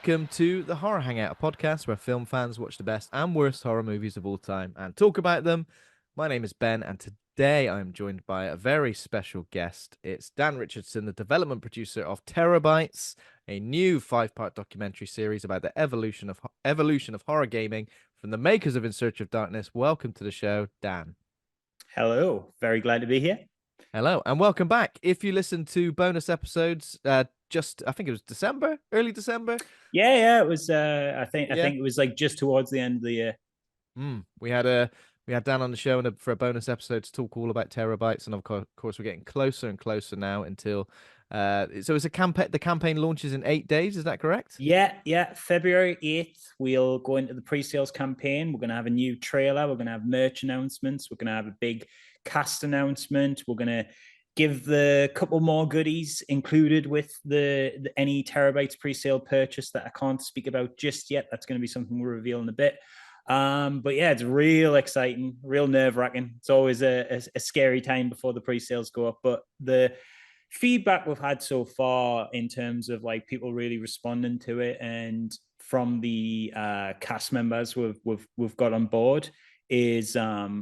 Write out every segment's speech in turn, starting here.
welcome to the Horror Hangout, a podcast where film fans watch the best and worst horror movies of all time and talk about them. My name is Ben, and today I'm joined by a very special guest. It's Dan Richardson, the development producer of Terabytes, a new 5-part documentary series about the evolution of horror gaming from the makers of In Search of Darkness. Welcome to the show, Dan. Hello, very glad to be here. Hello, and welcome back. If you listen to bonus episodes, I think it was December, early December. Yeah, it was. I think it was like just towards the end of the year. We had Dan on the show for a bonus episode to talk all about Terabytes, and of course we're getting closer and closer now until. So it's a campaign. The campaign launches in 8 days. Is that correct? Yeah. February 8th, we'll go into the pre-sales campaign. We're gonna have a new trailer. We're gonna have merch announcements. We're gonna have a big cast announcement. We're gonna give the couple more goodies included with the any Terabytes pre-sale purchase that I can't speak about just yet. That's going to be something we'll reveal in a bit. But yeah, it's real exciting, real nerve-wracking. It's always a scary time before the pre-sales go up, but the feedback we've had so far in terms of like people really responding to it, and from the cast members we've got on board, is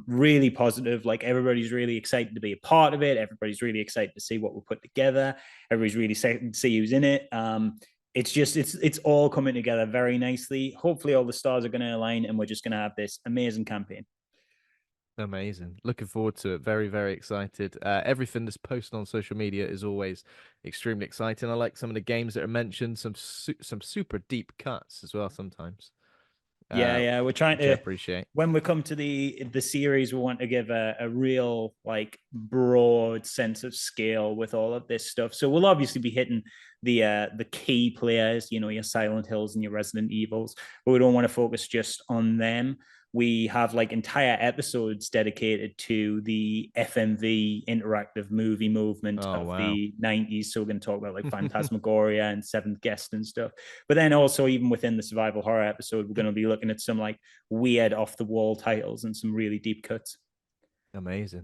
really positive. Like, everybody's really excited to be a part of it. Everybody's really excited to see what we'll put together. Everybody's really excited to see who's in it. It's all coming together very nicely. Hopefully all the stars are going to align and we're just going to have this amazing campaign. Amazing. Looking forward to it. Very, very excited. Everything that's posted on social media is always extremely exciting. I like some of the games that are mentioned, some super deep cuts as well sometimes. Yeah, we're trying to appreciate. When we come to the series, we want to give a real, like, broad sense of scale with all of this stuff. So we'll obviously be hitting the key players, your Silent Hills and your Resident Evils, but we don't want to focus just on them. We have like entire episodes dedicated to the FMV interactive movie movement the 90s. So we're going to talk about like Phantasmagoria and Seventh Guest and stuff. But then also, even within the survival horror episode, we're going to be looking at some like weird off the wall titles and some really deep cuts. Amazing.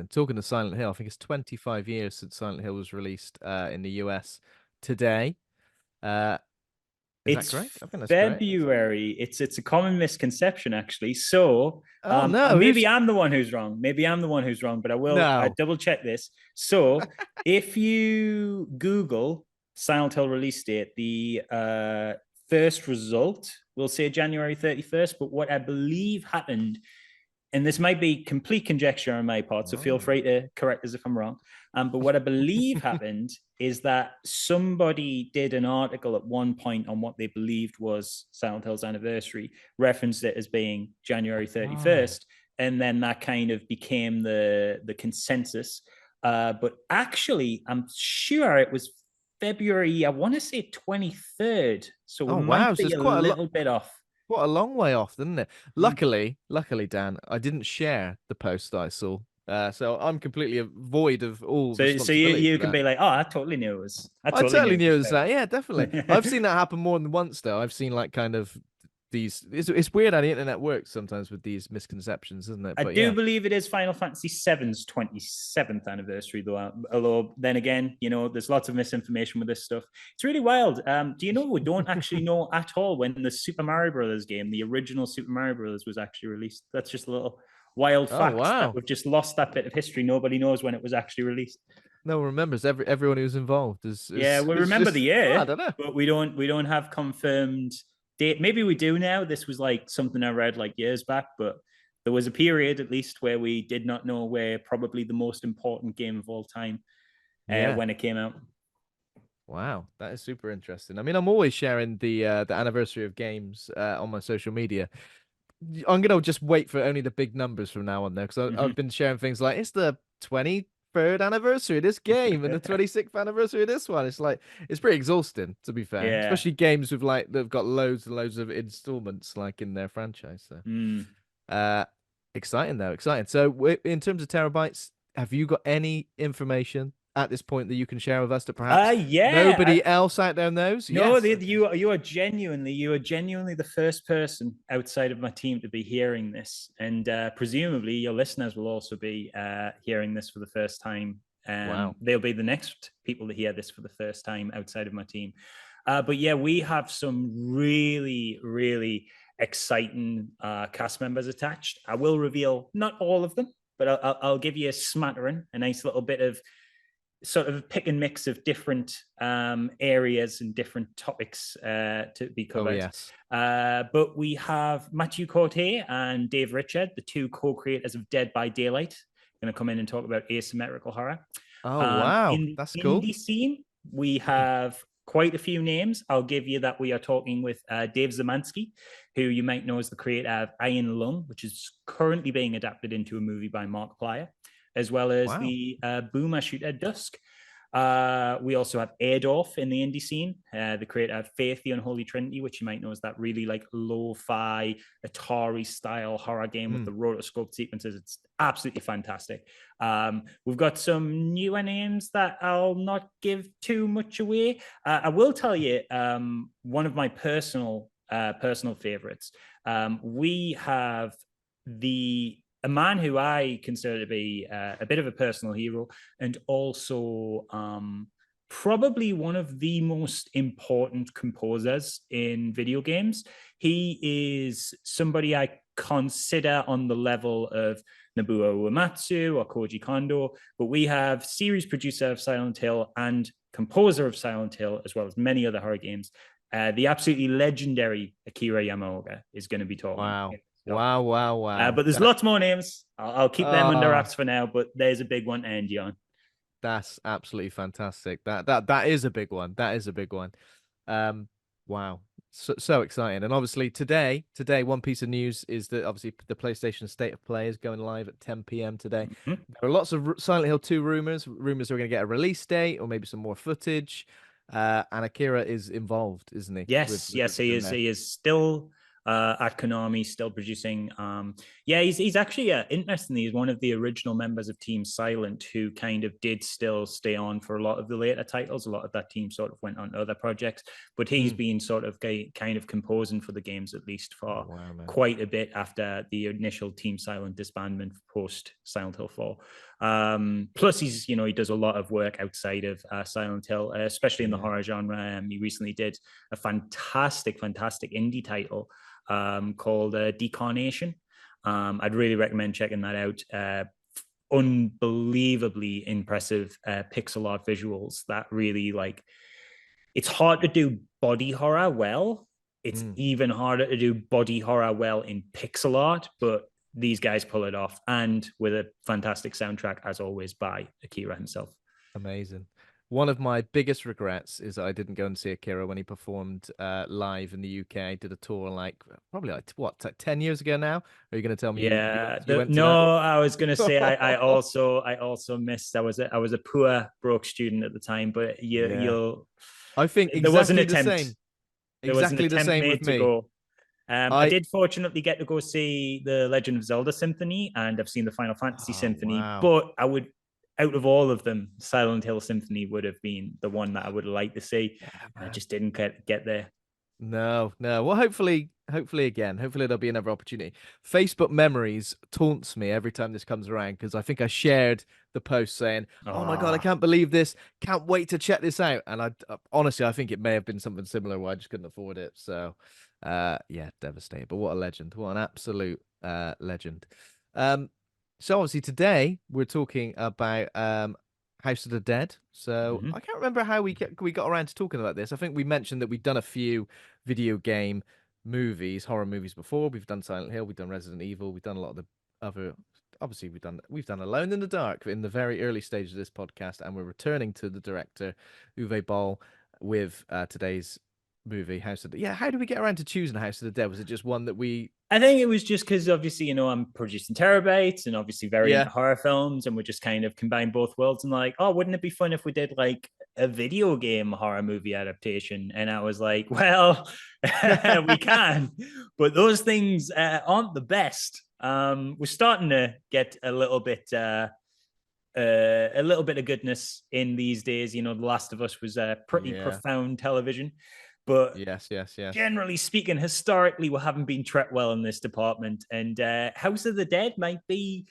Talking to Silent Hill, I think it's 25 years since Silent Hill was released in the US today. Is that correct? I think that's February. Correct. It's a common misconception, actually. So, no, maybe I'm the one who's wrong. But I double check this. So, if you Google Silent Hill release date, the first result will say January 31st. But what I believe happened, and this might be complete conjecture on my part, so feel free to correct us if I'm wrong. But what I believe happened is that somebody did an article at one point on what they believed was Silent Hill's anniversary, referenced it as being January 31st, and then that kind of became the consensus. But actually, I'm sure it was February, I want to say 23rd. So we might be a little bit off. What a long way off, isn't it? Luckily, Dan, I didn't share the post that I saw. So I'm completely void of all. So you can be like, oh, I totally knew it was. I totally knew it was that. Yeah, definitely. I've seen that happen more than once, though. I've seen like kind of these. It's weird how the internet works sometimes with these misconceptions, isn't it? I do believe it is Final Fantasy VII's 27th anniversary, though. Although then again, there's lots of misinformation with this stuff. It's really wild. Do you know we don't actually know at all when the Super Mario Brothers game, the original Super Mario Brothers, was actually released? That's just a little wild fact. That we've just lost that bit of history. Nobody knows when it was actually released. No one remembers. Everyone who's involved we remember the year. I don't know, but we don't have confirmed date. Maybe we do now. This was like something I read like years back, but there was a period at least where we did not know where probably the most important game of all time when it came out. Wow, that is super interesting. I mean, I'm always sharing the anniversary of games on my social media. I'm gonna just wait for only the big numbers from now on there, because I've been sharing things like it's the 23rd anniversary of this game and the 26th anniversary of this one. It's like, it's pretty exhausting, to be fair, especially games with like that've got loads and loads of installments like in their franchise. So, exciting. So, in terms of Terabytes, have you got any information at this point that you can share with us that perhaps nobody else out there knows? No, you are genuinely the first person outside of my team to be hearing this, and presumably your listeners will also be hearing this for the first time. They'll be the next people to hear this for the first time outside of my team. But yeah, we have some really, really exciting cast members attached. I will reveal not all of them, but I'll give you a smattering, a nice little bit of sort of pick and mix of different areas and different topics to be covered. Oh, yes. But we have Matthew Corte and Dave Richard, the two co-creators of Dead by Daylight, going to come in and talk about asymmetrical horror. Oh, wow. In the That's cool. indie scene, we have quite a few names. I'll give you that we are talking with Dave Zemansky, who you might know as the creator of Iron Lung, which is currently being adapted into a movie by Mark Plyer, as well as the boomer shooter Dusk. We also have Adolf in the indie scene, the creator of Faith, the Unholy Trinity, which you might know is that really like lo-fi Atari style horror game with the rotoscope sequences. It's absolutely fantastic. We've got some newer names that I'll not give too much away. I will tell you one of my personal favorites. We have a man who I consider to be a bit of a personal hero, and also probably one of the most important composers in video games. He is somebody I consider on the level of Nobuo Uematsu or Koji Kondo, but we have series producer of Silent Hill and composer of Silent Hill, as well as many other horror games. The absolutely legendary Akira Yamaoka is going to be talking. Wow. Wow. But there's lots more names. I'll keep them under wraps for now, but there's a big one to end you on. That's absolutely fantastic. That is a big one. That is a big one. Wow. So exciting. And obviously today, one piece of news is that obviously the PlayStation State of Play is going live at 10 p.m. today. There are lots of Silent Hill 2 rumors. Rumors are going to get a release date or maybe some more footage. And Akira is involved, isn't he? Yes, he is. He is still at Konami, still producing. He's actually interestingly, he's one of the original members of Team Silent who kind of did still stay on for a lot of the later titles. A lot of that team sort of went on to other projects, but he's been sort of kind of composing for the games at least for quite a bit after the initial Team Silent disbandment post Silent Hill 4. Plus he's, he does a lot of work outside of Silent Hill, especially in the horror genre. He recently did a fantastic indie title called Decarnation. I'd really recommend checking that out. Unbelievably impressive pixel art visuals that really it's hard to do body horror well. It's even harder to do body horror well in pixel art, but these guys pull it off, and with a fantastic soundtrack as always by Akira himself. Amazing. One of my biggest regrets is that I didn't go and see Akira when he performed live in the UK. I did a tour probably 10 years ago now. Are you going to tell me? Yeah, you went I was going to say I also missed. I was a poor broke student at the time, but I think there was an exactly attempt. the same. There was an Exactly the attempt same made with to me. go. I did fortunately get to go see the Legend of Zelda Symphony, and I've seen the Final Fantasy Symphony. Wow. But I would, out of all of them, Silent Hill Symphony would have been the one that I would have liked to see. I just didn't get there. No. Well, hopefully again. Hopefully there'll be another opportunity. Facebook Memories taunts me every time this comes around because I think I shared the post saying, "Oh my God, I can't believe this! Can't wait to check this out." And I honestly, I think it may have been something similar where I just couldn't afford it. So, devastated. But what a legend! What an absolute legend. So obviously today we're talking about House of the Dead. So I can't remember how we got around to talking about this. I think we mentioned that we'd done a few video game movies, horror movies before. We've done Silent Hill, we've done Resident Evil, we've done a lot of the other. Obviously, we've done Alone in the Dark in the very early stages of this podcast, and we're returning to the director Uwe Boll with today's movie House of the Dead. Yeah, how do we get around to choosing House of the Dead? Was it just one that we? I think it was just because obviously, I'm producing Terabytes and obviously very into horror films, and we just kind of combine both worlds and wouldn't it be fun if we did a video game horror movie adaptation? And I was like, well, we can, but those things aren't the best. We're starting to get a little bit of goodness in these days. The Last of Us was pretty profound television. But yes. Generally speaking, historically, we haven't been treated well in this department. And House of the Dead might be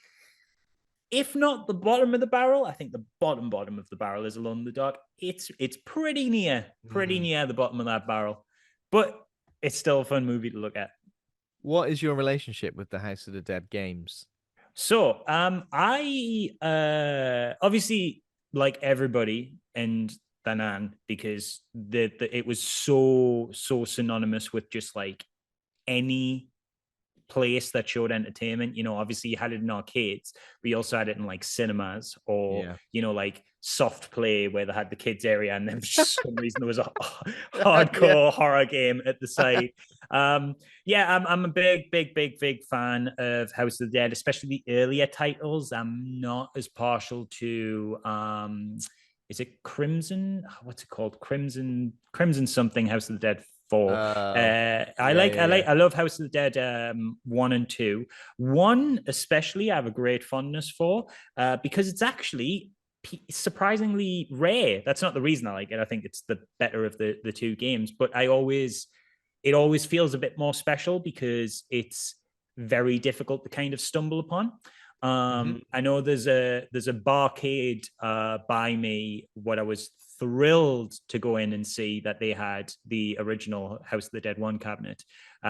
if not the bottom of the barrel, I think the bottom of the barrel is Alone in the Dark. It's pretty near the bottom of that barrel, but it's still a fun movie to look at. What is your relationship with the House of the Dead games? So, I obviously, like everybody and Danan, because it was so synonymous with just like any place that showed entertainment. You know, obviously you had it in arcades, but you also had it in like cinemas or, Yeah. you know, like soft play where they had the kids area, and then for some reason there was a hardcore horror game at the site. Yeah, I'm a big fan of House of the Dead, especially the earlier titles. I'm not as partial to is it Crimson? What's it called? Crimson something House of the Dead 4. I love House of the Dead 1 and 2. 1 especially I have a great fondness for because it's actually surprisingly rare. That's not the reason I like it. I think it's the better of the two games, but it always feels a bit more special because it's very difficult to kind of stumble upon. I know there's a barcade by me. What I was thrilled to go in and see that they had the original House of the Dead 1 cabinet.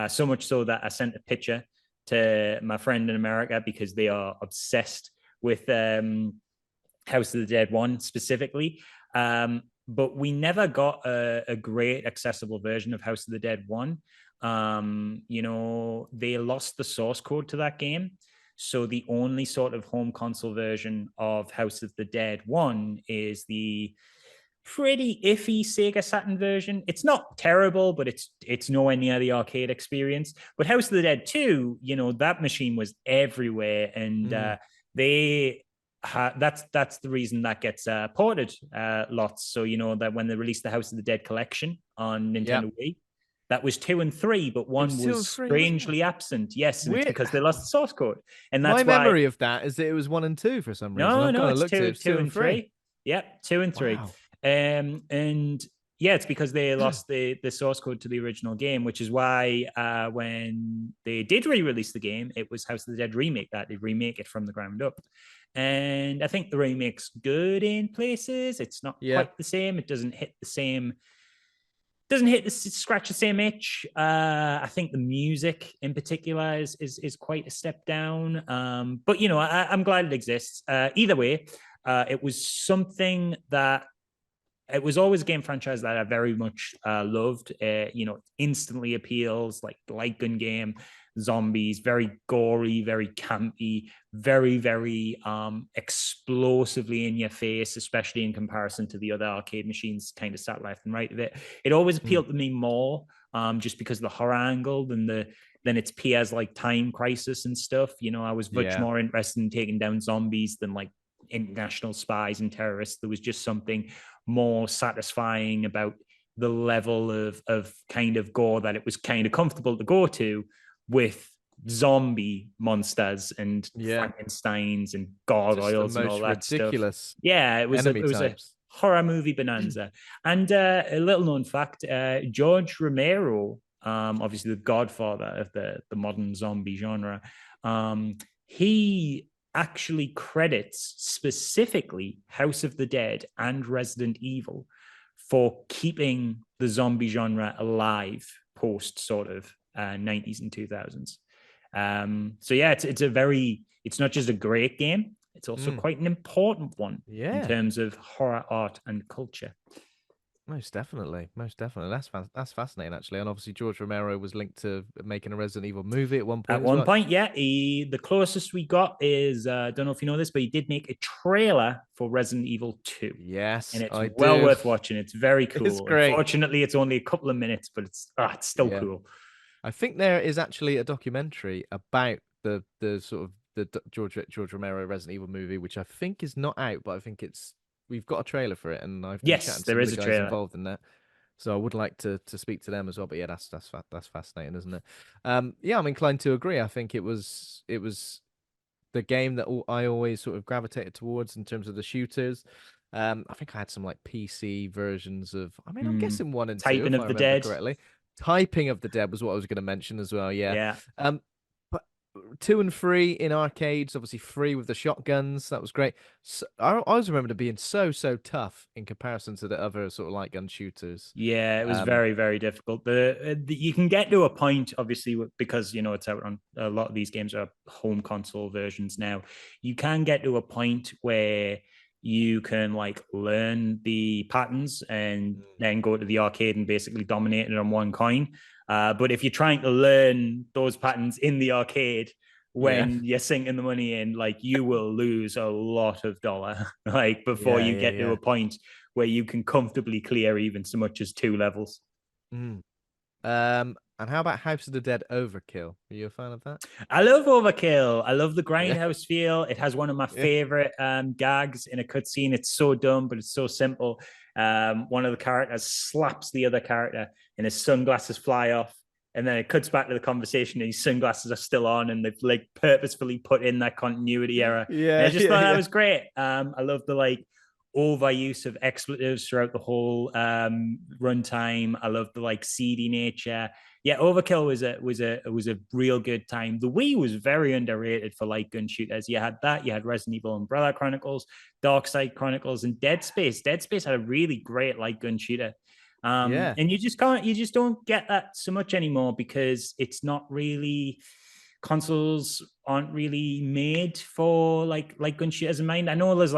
So much so that I sent a picture to my friend in America because they are obsessed with House of the Dead 1 specifically. But we never got a great accessible version of House of the Dead 1. You know, they lost the source code to that game. So the only sort of home console version of House of the Dead 1 is the pretty iffy Sega Saturn version. It's not terrible, but it's nowhere near the arcade experience. But House of the Dead 2, you know, that machine was everywhere, and that's the reason that gets ported lots. So you know that when they released the House of the Dead collection on Nintendo Wii, that was 2 and 3, but 1 was strangely absent. Yes, and it's because they lost the source code, and that's my memory of that is that it was 1 and 2 for some reason. No, it's two and 3. Yep, 2 and 3. Wow. And yeah, it's because they lost the source code to the original game, which is why when they did re-release the game, it was House of the Dead remake that they remake it from the ground up. And I think the remake's good in places. It's not quite the same. It doesn't hit the same. Scratch the same itch. I think the music in particular is quite a step down. But you know, I'm glad it exists. Either way, it was something that it was always a game franchise that I very much loved. You know, instantly appeals, like light gun game, zombies, very gory, very campy, very explosively in your face, especially in comparison to the other arcade machines kind of sat left and right of it. It always appealed to me more just because of the horror angle than its peers like Time Crisis and stuff. You know, I was much more interested in taking down zombies than like international spies and terrorists. There was just something more satisfying about the level of kind of gore that it was kind of comfortable to go to with zombie monsters and Frankensteins and gargoyles and all that ridiculous stuff. Yeah, it was a horror movie bonanza. And a little known fact, George Romero, obviously the godfather of the modern zombie genre, he actually credits specifically House of the Dead and Resident Evil for keeping the zombie genre alive post sort of 90s and 2000s. So yeah, it's not just a great game, it's also quite an important one in terms of horror art and culture. Most definitely. That's fascinating, actually. And obviously, George Romero was linked to making a Resident Evil movie at one point. The closest we got is I don't know if you know this, but he did make a trailer for Resident Evil 2. Yes, and it's worth watching. It's very cool. It's great. Unfortunately, it's only a couple of minutes, but it's still cool. I think there is actually a documentary about the sort of the George Romero Resident Evil movie, which I think is not out, but I think we've got a trailer for it, and I've been chatting to some of the guys involved in that. So I would like to speak to them as well. But yeah, that's fascinating, isn't it? Yeah, I'm inclined to agree. I think it was the game that I always sort of gravitated towards in terms of the shooters. I think I had some like PC versions of. I mean, I'm guessing 1 and 2, if I remember correctly. Typing of the Dead was what I was going to mention as well. Yeah. Yeah. But 2 and 3 in arcades, obviously 3 with the shotguns. That was great. So, I always remember it being so tough in comparison to the other sort of light gun shooters. Yeah, it was Um, very, very difficult. You can get to a point, obviously, because it's out on a lot of these games are home console versions now. You can get to a point where you can like learn the patterns and then go to the arcade and basically dominate it on one coin. But if you're trying to learn those patterns in the arcade yeah, when you're sinking the money in, like you will lose a lot of dollar, like before yeah, you yeah, get to yeah. a point where you can comfortably clear even so much as 2 levels. Mm. And how about House of the Dead Overkill? Are you a fan of that? I love Overkill. I love the Yeah, grindhouse feel. It has one of my yeah, favorite gags in a cutscene. It's so dumb, but it's so simple. One of the characters slaps the other character, and his sunglasses fly off. And then it cuts back to the conversation, and his sunglasses are still on, and they've like purposefully put in that continuity error. And I yeah, just yeah, thought that yeah. was great. I love the like overuse of expletives throughout the whole runtime. I love the like seedy nature. Yeah, Overkill was a real good time. The Wii was very underrated for light gun shooters. You had that, you had Resident Evil Umbrella Chronicles, Dark Side Chronicles, and Dead Space. Dead Space had a really great light gun shooter. Yeah. And you just don't get that so much anymore because it's not really consoles aren't really made for like gun shooters in mind. I know there's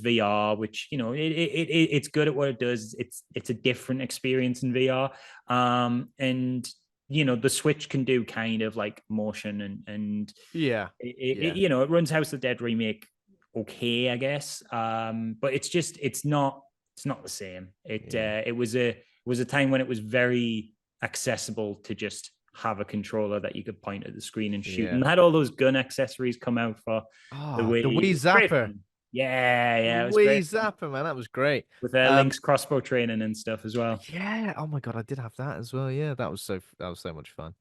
VR, which it's good at what it does. It's a different experience in VR. And the Switch can do kind of like motion and Yeah. Yeah. it runs House of the Dead remake okay, I guess. But it's not the same. Yeah. It was a time when it was very accessible to just have a controller that you could point at the screen and shoot, Yeah. and had all those gun accessories come out for the Oh, the Wii. Wii It was great Zapper. fun. Yeah, The yeah, it was Wii great Zapper, man. That was great. with Um, Link's crossbow training and stuff as well. yeah. Oh my God, I did have that as well. Yeah, that was so much fun.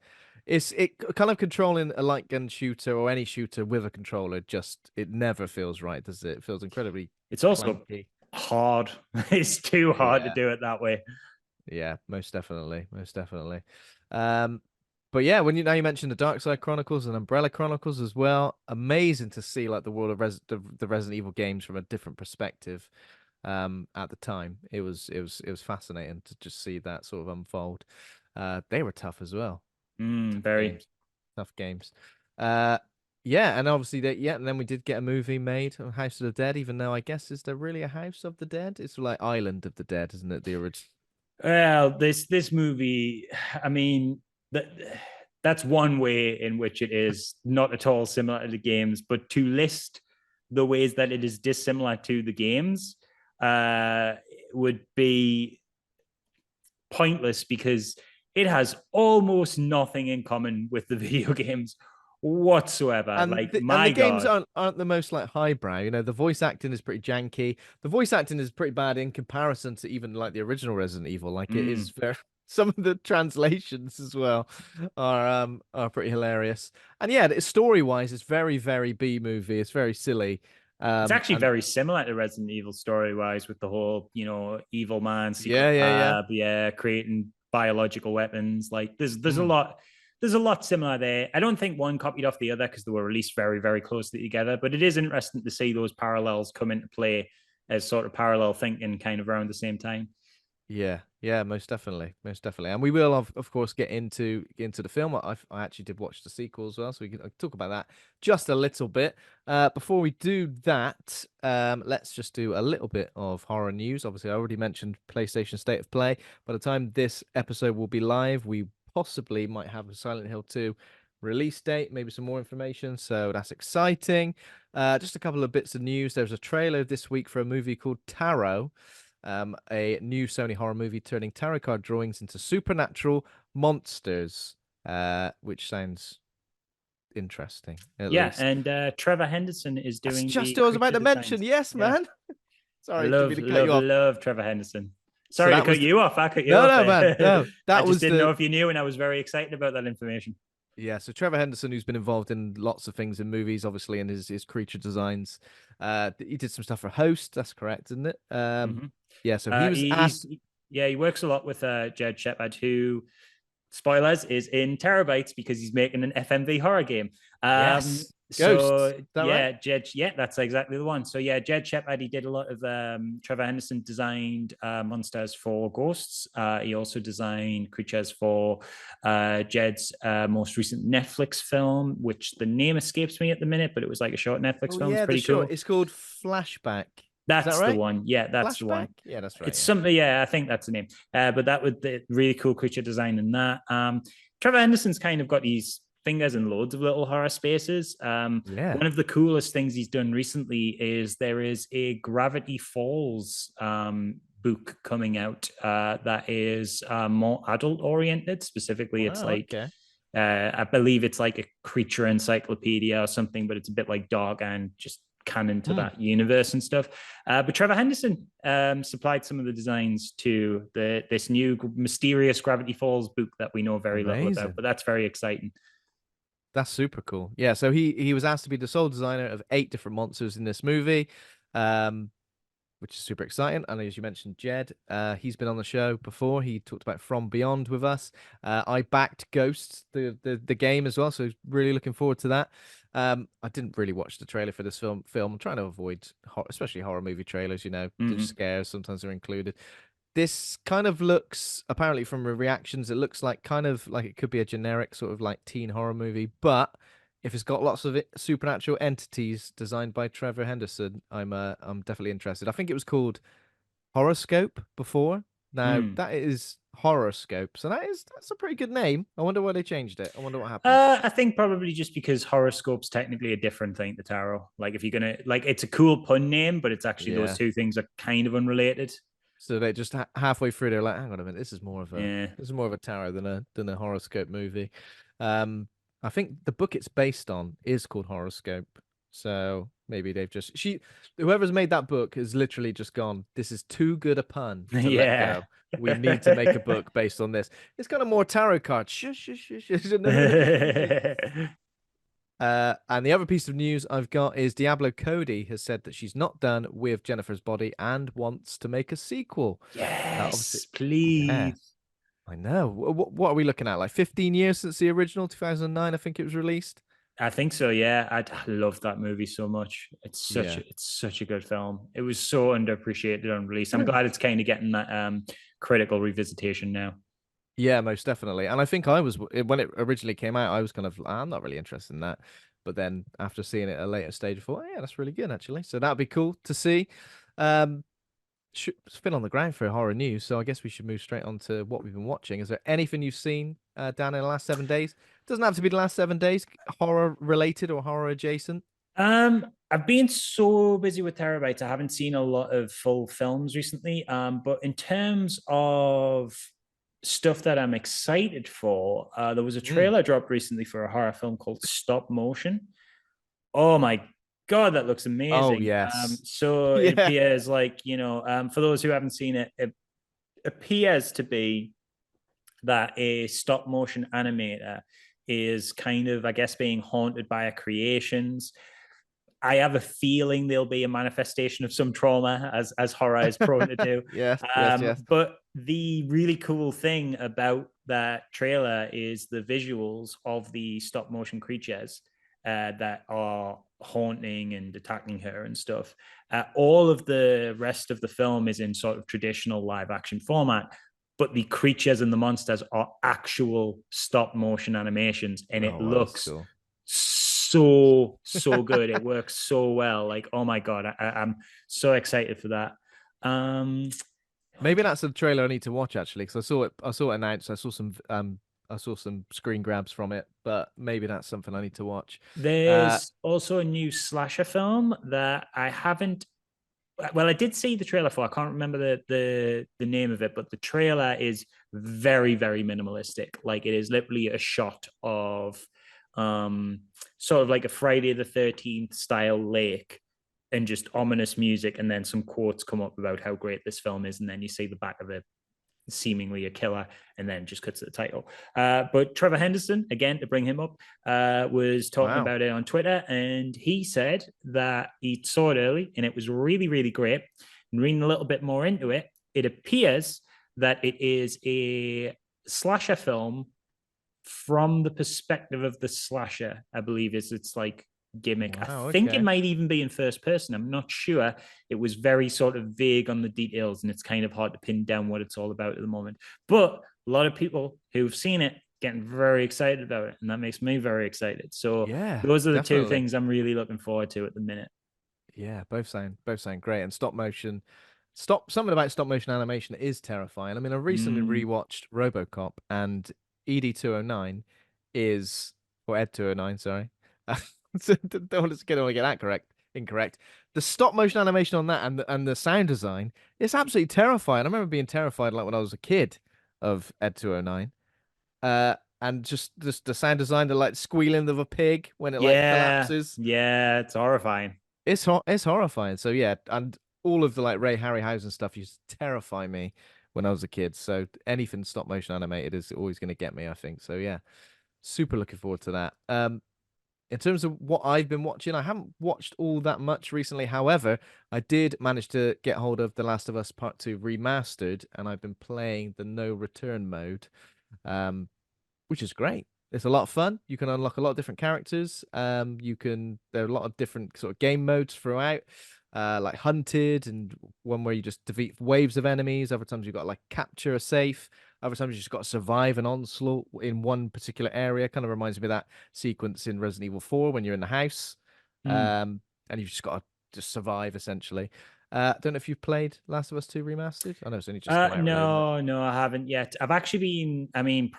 It kind of controlling a light gun shooter or any shooter with a controller, just it never feels right, does it? It feels incredibly It's also clunky. hard. It's too hard to Yeah. do it that way. Yeah, most definitely. Most definitely. Um, but yeah, when now you mentioned the Dark Side Chronicles and Umbrella Chronicles as well, amazing to see like the world of the Resident Evil games from a different perspective. At the time, it was fascinating to just see that sort of unfold. They were tough as well. Tough Very. games. Tough games. Uh, yeah, and obviously and then we did get a movie made of House of the Dead, even though I guess is there really a House of the Dead? It's like Island of the Dead, isn't it? The original. Well, this movie, I mean, that's one way in which it is not at all similar to the games, but to list the ways that it is dissimilar to the games uh, would be pointless because it has almost nothing in common with the video games whatsoever. And Like, and the my games God. aren't the most like highbrow. The voice acting is pretty janky. The voice acting is pretty bad in comparison to even like the original Resident Evil. Like it is Mm. very some of the translations as well are pretty hilarious. And yeah, story wise, it's very, very B movie. It's very silly. It's actually And very similar to Resident Evil story wise with the whole, evil man, yeah, secret yeah, yeah. lab, yeah, creating biological weapons. Like there's a Mm, lot there's a lot similar there. I don't think one copied off the other because they were released very, very closely together, but it is interesting to see those parallels come into play as sort of parallel thinking kind of around the same time. yeah, yeah, most definitely, most definitely. And we will of course get into the film. I actually did watch the sequel as well, so we can talk about that just a little bit. Before we do that, let's just do a little bit of horror news. Obviously, I already mentioned PlayStation State of Play. By the time this episode will be live, we possibly might have a Silent Hill 2 release date, maybe some more information. So that's exciting. Just a couple of bits of news. There's a trailer this week for a movie called Tarot, a new Sony horror movie turning tarot card drawings into supernatural monsters, which sounds interesting, at Yeah, least. and Trevor Henderson is That's doing just the what I was about creature to mention. designs. Yes, Yeah, man. I Sorry, didn't mean love, to cut you love, off. love Trevor Henderson. So Sorry to that cut was you off. I cut you no, off no, man, there. no. I That just was didn't know the if you knew, and I was very excited about that information. yeah. So Trevor Henderson, who's been involved in lots of things in movies, obviously, and his creature designs. He did some stuff for Host. That's correct, isn't it? Mm-hmm. Yeah. So he was asked. Yeah, he works a lot with Jed Shepard, who spoilers, is in terabytes because he's making an FMV horror game. Yes. Ghosts. Is that right? Jed, that's exactly the one. So yeah, Jed Shepard, he did a lot of Trevor Henderson designed monsters for Ghosts. He also designed creatures for Jed's most recent Netflix film, which the name escapes me at the minute, but it was like a short Netflix film. Yeah, It's pretty cool. It's called Flashback. That's Is that right? the one. Yeah, that's Flashback? the one. Yeah, that's right. It's something. Yeah, I think that's the name. But that would the really cool creature design in that. Trevor Henderson's kind of got these fingers in loads of little horror spaces. One of the coolest things he's done recently is there is a Gravity Falls book coming out that is more adult oriented. Specifically, it's like I believe it's like a creature encyclopedia or something, but it's a bit like dark and just canon to that universe and stuff. But Trevor Henderson supplied some of the designs to this new mysterious Gravity Falls book that we know very little about, but that's very exciting. That's super cool. Yeah, so he was asked to be the sole designer of 8 different monsters in this movie, which is super exciting. And as you mentioned, Jed, he's been on the show before. He talked about From Beyond with us. I backed Ghosts, the game as well, so really looking forward to that. I didn't really watch the trailer for this film. I'm trying to avoid, especially horror movie trailers. The scares sometimes are included. This kind of looks, apparently from the reactions, it looks like kind of like it could be a generic sort of like teen horror movie. But if it's got lots of supernatural entities designed by Trevor Henderson, I'm definitely interested. I think it was called Horoscope before. Now that is Horoscope, so that's a pretty good name. I wonder why they changed it. I wonder what happened. I think probably just because Horoscope's technically a different thing to tarot. Like if you're gonna it's a cool pun name, but it's actually those two things are kind of unrelated. So they just halfway through, they're like, "Hang on a minute, this is more of a tarot than a horoscope movie." I think the book it's based on is called Horoscope, so maybe they've just whoever's made that book has literally just gone, "This is too good a pun to let go. We need to make a book based on this. It's got a more tarot card." And the other piece of news I've got is Diablo Cody has said that she's not done with Jennifer's Body and wants to make a sequel. Yes, please. Yeah, I know. What are we looking at? Like 15 years since the original, 2009, I think it was released. I think so. Yeah, I love that movie so much. It's such a good film. It was so underappreciated on release. I'm glad it's kind of getting that critical revisitation now. Yeah, most definitely. And I think I was, when it originally came out, I was kind of, I'm not really interested in that. But then after seeing it at a later stage, I thought, yeah, that's really good, actually. So that'd be cool to see. It's been on the ground for horror news, so I guess we should move straight on to what we've been watching. Is there anything you've seen, Dan, in the last 7 days? It doesn't have to be the last 7 days, horror related or horror adjacent. I've been so busy with terabytes, I haven't seen a lot of full films recently. But in terms of stuff that I'm excited for, there was a trailer dropped recently for a horror film called Stop Motion. Oh my God, that looks amazing. Oh, yes. It appears like, for those who haven't seen it, it appears to be that a stop motion animator is kind of, I guess, being haunted by her creations. I have a feeling there'll be a manifestation of some trauma, as horror is prone to do. Yes. But the really cool thing about that trailer is the visuals of the stop motion creatures that are haunting and attacking her and stuff. All of the rest of the film is in sort of traditional live action format, but the creatures and the monsters are actual stop motion animations, and it looks cool. so good. It works so well. Like, oh my God, I'm so excited for that. Maybe that's the trailer I need to watch, actually, because I saw it announced. I saw some screen grabs from it, but maybe that's something I need to watch. There's also a new slasher film that I haven't. Well, I did see the trailer for. I can't remember the name of it, but the trailer is very, very minimalistic. Like, it is literally a shot of sort of like a Friday the 13th style lake, and just ominous music, and then some quotes come up about how great this film is, and then you see the back of it, seemingly a killer, and then just cuts to the title. But Trevor Henderson, again, to bring him up, was talking about it on Twitter, and he said that he saw it early and it was really, really great. And reading a little bit more into it, it appears that it is a slasher film from the perspective of the slasher, I believe is its like gimmick. Wow, I think it okay. might even be in first person. I'm not sure. It was very sort of vague on the details, and it's kind of hard to pin down what it's all about at the moment. But a lot of people who've seen it getting very excited about it, and that makes me very excited. So Yeah, those are the two definitely. things I'm really looking forward to at the minute. Yeah, both sound great. And something about stop motion animation is terrifying. I mean, I recently Mm. rewatched RoboCop, and ED 209 is, or Ed 209, sorry. Don't want to get that incorrect. The stop motion animation on that and the sound design, it's absolutely terrifying. I remember being terrified like when I was a kid of Ed 209. And just the sound design, the like squealing of a pig when it like Yeah, collapses. yeah, it's horrifying. It's horrifying. So yeah, and all of the like Ray Harryhausen stuff used to terrify me when I was a kid. So anything stop motion animated is always going to get me, I think. So yeah, super looking forward to that. In terms of what I've been watching, I haven't watched all that much recently. However, I did manage to get hold of The Last of Us Part 2 remastered, and I've been playing the no return mode. Um, which is great. It's a lot of fun. You can unlock a lot of different characters. There are a lot of different sort of game modes throughout, like hunted and one where you just defeat waves of enemies. Other times you've got to like capture a safe. Other times you just got to survive an onslaught in one particular area. Kind of reminds me of that sequence in Resident Evil 4 when you're in the house, Mm. and you've just got to just survive essentially. Don't know if you've played Last of Us 2 Remastered. I know it's only just come out, really, isn't it? No, no, I haven't yet. I've actually been, I mean,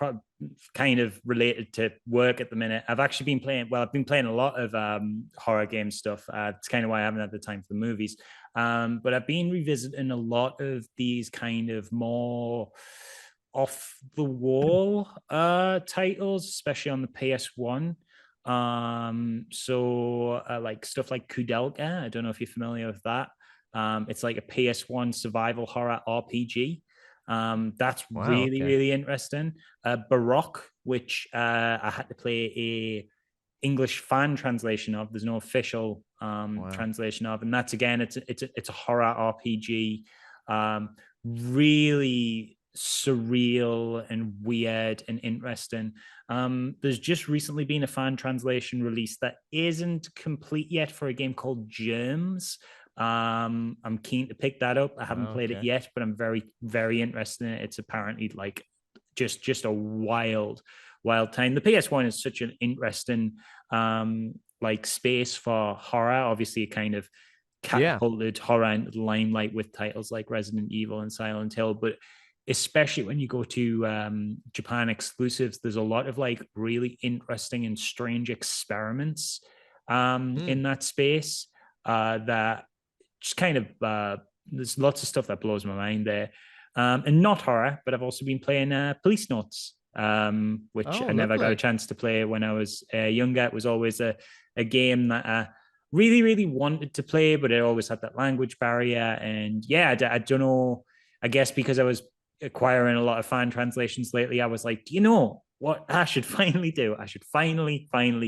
kind of related to work at the minute. I've actually been playing, well, I've been playing a lot of horror game stuff. It's kind of why I haven't had the time for the movies. But I've been revisiting a lot of these kind of more off the wall titles, especially on the PS1. Like stuff like Kudelka. I don't know if you're familiar with that. It's like a PS1 survival horror RPG. That's Wow. really, Okay. really interesting. Baroque, which I had to play a English fan translation of. There's no official Wow. translation of, and that's again, it's a horror RPG. Really surreal and weird and interesting. There's just recently been a fan translation release that isn't complete yet for a game called Germs. I'm keen to pick that up. I haven't Wow. played it Okay. yet, but I'm very, very interested in it. It's apparently like just a wild time. The PS1 is such an interesting like space for horror. Obviously, it kind of Yeah. catapulted horror into the limelight with titles like Resident Evil and Silent Hill, but especially when you go to Japan exclusives, there's a lot of like really interesting and strange experiments Mm. in that space that just kind of there's lots of stuff that blows my mind there. And not horror, but I've also been playing Police Notes, which Oh, I never got a lovely. chance to play when I was younger. It was always a game that I really, really wanted to play, but it always had that language barrier. And yeah, I don't know. I guess because I was acquiring a lot of fan translations lately, I was like, you know what I should finally do? I should finally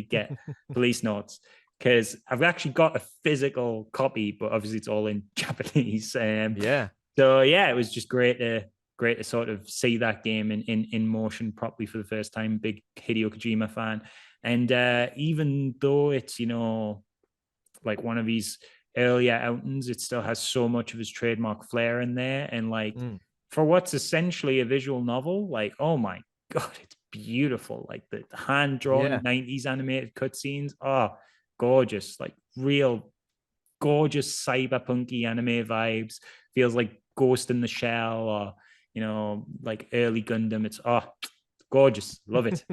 get Police Notes because I've actually got a physical copy, but obviously it's all in Japanese. Yeah. So yeah, it was just great to sort of see that game in motion properly for the first time. Big Hideo Kojima fan, and even though it's like one of these earlier outings, it still has so much of his trademark flair in there, and like Mm. for what's essentially a visual novel, like oh my god, it's beautiful. Like the hand drawn Yeah. 90s animated cutscenes, oh gorgeous, like real gorgeous cyberpunky anime vibes. Feels like Ghost in the Shell or like early Gundam. It's gorgeous. Love it.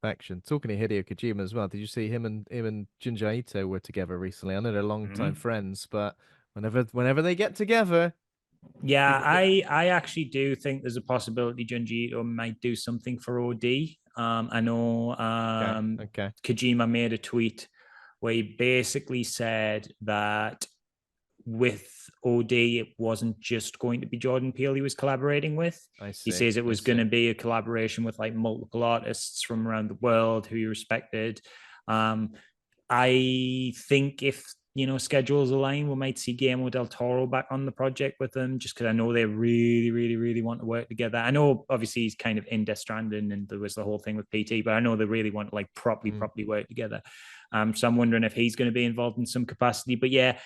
Faction. Talking to Hideo Kojima as well. Did you see him and Junji Ito were together recently? I know they're longtime Mhm. friends, but whenever they get together, Yeah, people get I actually do think there's a possibility Junji Ito might do something for OD. I know okay. Okay. Kojima made a tweet where he basically said that with OD, it wasn't just going to be Jordan Peele he was collaborating with. I He see. says it I was going see. to be a collaboration with like multiple artists from around the world who he respected. Um, I think if schedules align, we might see Guillermo del Toro back on the project with them, just because I know they really, really, really want to work together. I know obviously he's kind of in Death Stranding and there was the whole thing with PT, but I know they really want to like properly work together. So I'm wondering if he's going to be involved in some capacity. But yeah,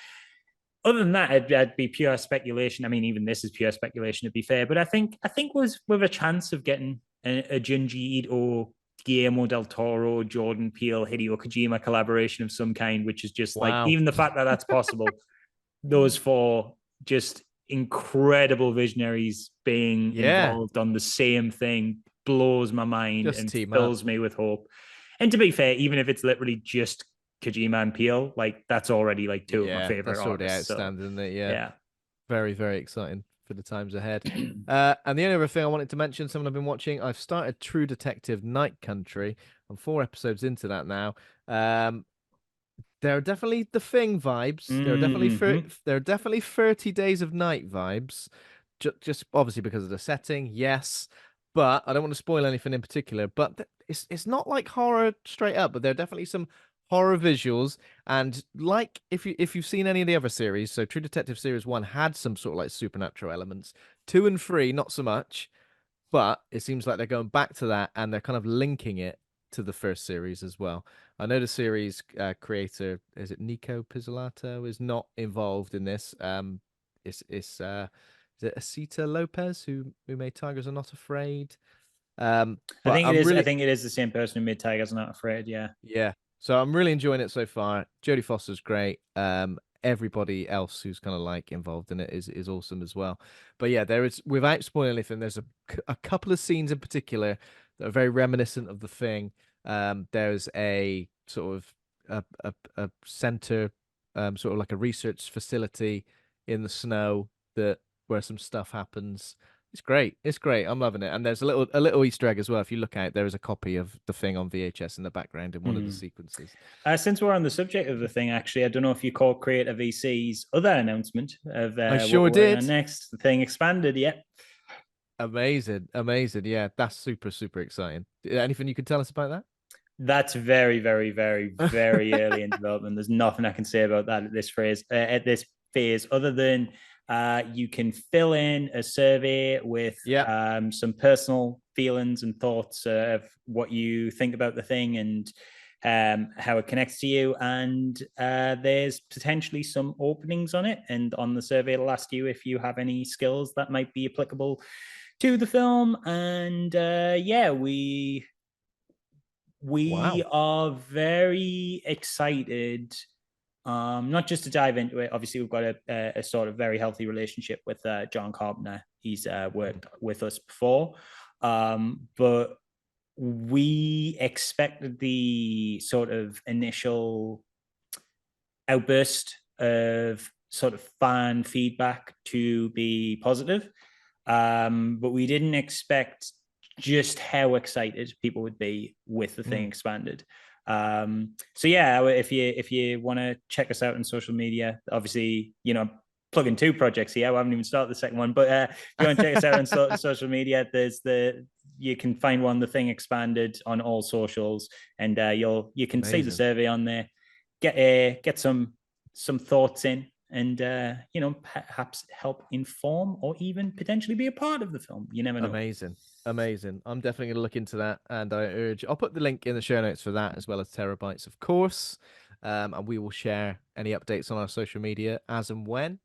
other than that, it'd be pure speculation. I mean, even this is pure speculation, to be fair. But I think was with a chance of getting a Junji Ito, Guillermo del Toro, Jordan Peele, Hideo Kojima collaboration of some kind, which is just like, Wow. even the fact that that's possible, those four just incredible visionaries being involved on the same thing blows my mind Just and team up. fills me with hope. And to be fair, even if it's literally just Kojima and Peele, like that's already like two of my favorite that's already artists. outstanding, So isn't it? yeah. Very, very exciting for the times ahead. And the only other thing I wanted to mention, someone I've been watching, I've started True Detective Night Country. I'm 4 episodes into that now. There are definitely the Thing vibes. There are definitely 30 Days of Night vibes. Just obviously because of the setting, yes. But I don't want to spoil anything in particular. But it's not like horror straight up. But there are definitely some horror visuals, and like if you've seen any of the other series, so True Detective series 1 had some sort of like supernatural elements. 2 and 3 not so much, but it seems like they're going back to that and they're kind of linking it to the first series as well. I know the series creator, is it Nico Pizzolatto, is not involved in this. It's is it Asita Lopez who made Tigers Are Not Afraid? But I think it is the same person who made Tigers Are Not Afraid. Yeah. So I'm really enjoying it so far. Jodie Foster's great. Everybody else who's kind of like involved in it is awesome as well. But yeah, there is, without spoiling anything, there's a couple of scenes in particular that are very reminiscent of The Thing. There's a sort of a center, sort of like a research facility in the snow that where some stuff happens. It's great. It's great. I'm loving it. And there's a little Easter egg as well. If you look out, there is a copy of The Thing on VHS in the background in one of the sequences. Since we're on the subject of The Thing, actually, I don't know if you caught Creator VC's other announcement of I sure what we're did. on next. The Thing expanded, yep. Amazing. Amazing. Yeah, that's super, super exciting. Anything you can tell us about that? That's very, very, very, very early in development. There's nothing I can say about that at this phase, other than you can fill in a survey with some personal feelings and thoughts of what you think about the thing and how it connects to you. And there's potentially some openings on it. And on the survey, it'll ask you if you have any skills that might be applicable to the film. And we are very excited, not just to dive into it. Obviously, we've got a sort of very healthy relationship with John Carpenter. He's worked with us before, but we expected the sort of initial outburst of sort of fan feedback to be positive, but we didn't expect just how excited people would be with the thing expanded. So yeah, if you want to check us out on social media, obviously, plugging 2 projects here. I haven't even started the second one, but if you want to check us out on social media, you can find one, The Thing Expanded, on all socials, and you can see the survey on there. Get some thoughts in, and perhaps help inform or even potentially be a part of the film. You never know. Amazing. I'm definitely going to look into that, and I'll put the link in the show notes for that, as well as Terabytes, of course. And we will share any updates on our social media as and when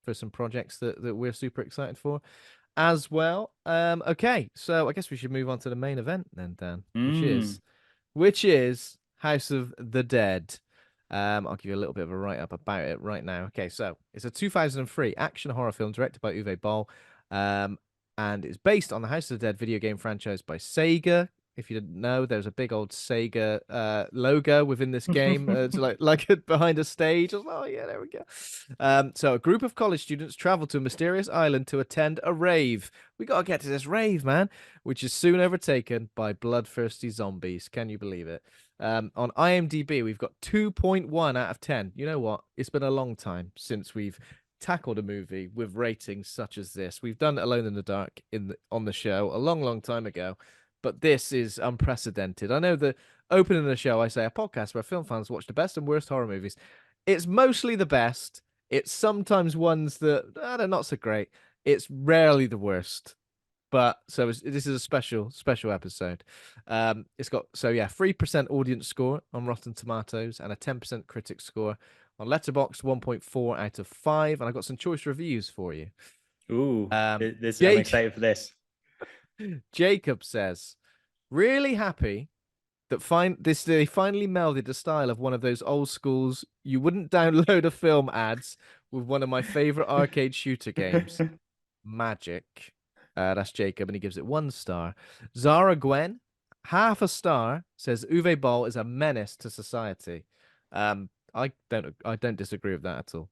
for some projects that we're super excited for as well. Okay, so I guess we should move on to the main event then, Dan, which is House of the Dead. I'll give you a little bit of a write-up about it right now. Okay, so it's a 2003 action horror film directed by Uwe Boll, and it's based on the House of the Dead video game franchise by Sega. If you didn't know, there's a big old Sega logo within this game. It's like behind a stage. I was like, oh yeah, there we go. So a group of college students travel to a mysterious island to attend a rave. We gotta get to this rave, man, which is soon overtaken by bloodthirsty zombies. Can you believe it? On IMDb, we've got 2.1 out of 10. You know what? It's been a long time since we've tackled a movie with ratings such as this. We've done Alone in the Dark on the show a long, long time ago. But this is unprecedented. I know the opening of the show, I say a podcast where film fans watch the best and worst horror movies. it's mostly the best. It's sometimes ones that are not so great. It's rarely the worst. But this is a special episode. It's got 3% audience score on Rotten Tomatoes and a 10% critic score on Letterboxd, 1.4 out of 5. And I got some choice reviews for you. Ooh, Um, I'm excited for this. Jacob says, really happy that they finally melded the style of one of those old schools you wouldn't download a film ads with one of my favorite arcade shooter games, Magic. That's Jacob, and he gives it 1 star. Zara Gwen, half a star, says Uwe Boll is a menace to society. I don't disagree with that at all.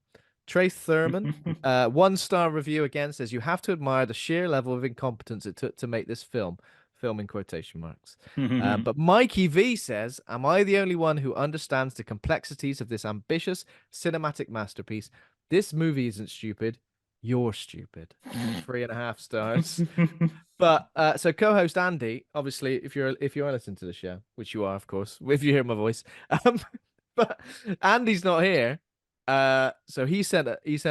Trace Thurman, 1 star review again, says you have to admire the sheer level of incompetence it took to make this film in quotation marks. But Mikey V says, am I the only one who understands the complexities of this ambitious cinematic masterpiece? This movie isn't stupid. You're stupid. 3.5 stars. But so co-host Andy, obviously, if you're listening to the show, which you are, of course, if you hear my voice, but Andy's not here. So he sent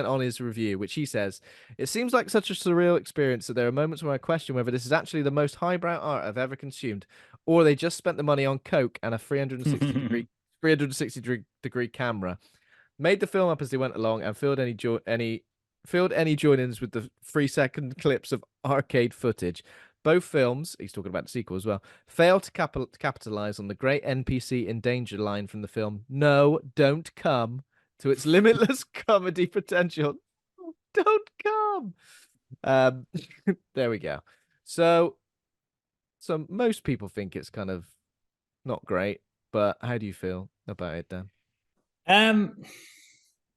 on his review, which he says, it seems like such a surreal experience that there are moments where I question whether this is actually the most highbrow art I've ever consumed, or they just spent the money on coke and a 360 degree camera, made the film up as they went along, and filled any join-ins with the 3-second clips of arcade footage. Both films, he's talking about the sequel as well, fail to capitalize on the great NPC in danger line from the film, "No, don't come," to its limitless comedy potential. Don't come. There we go. So most people think it's kind of not great, but how do you feel about it, Dan?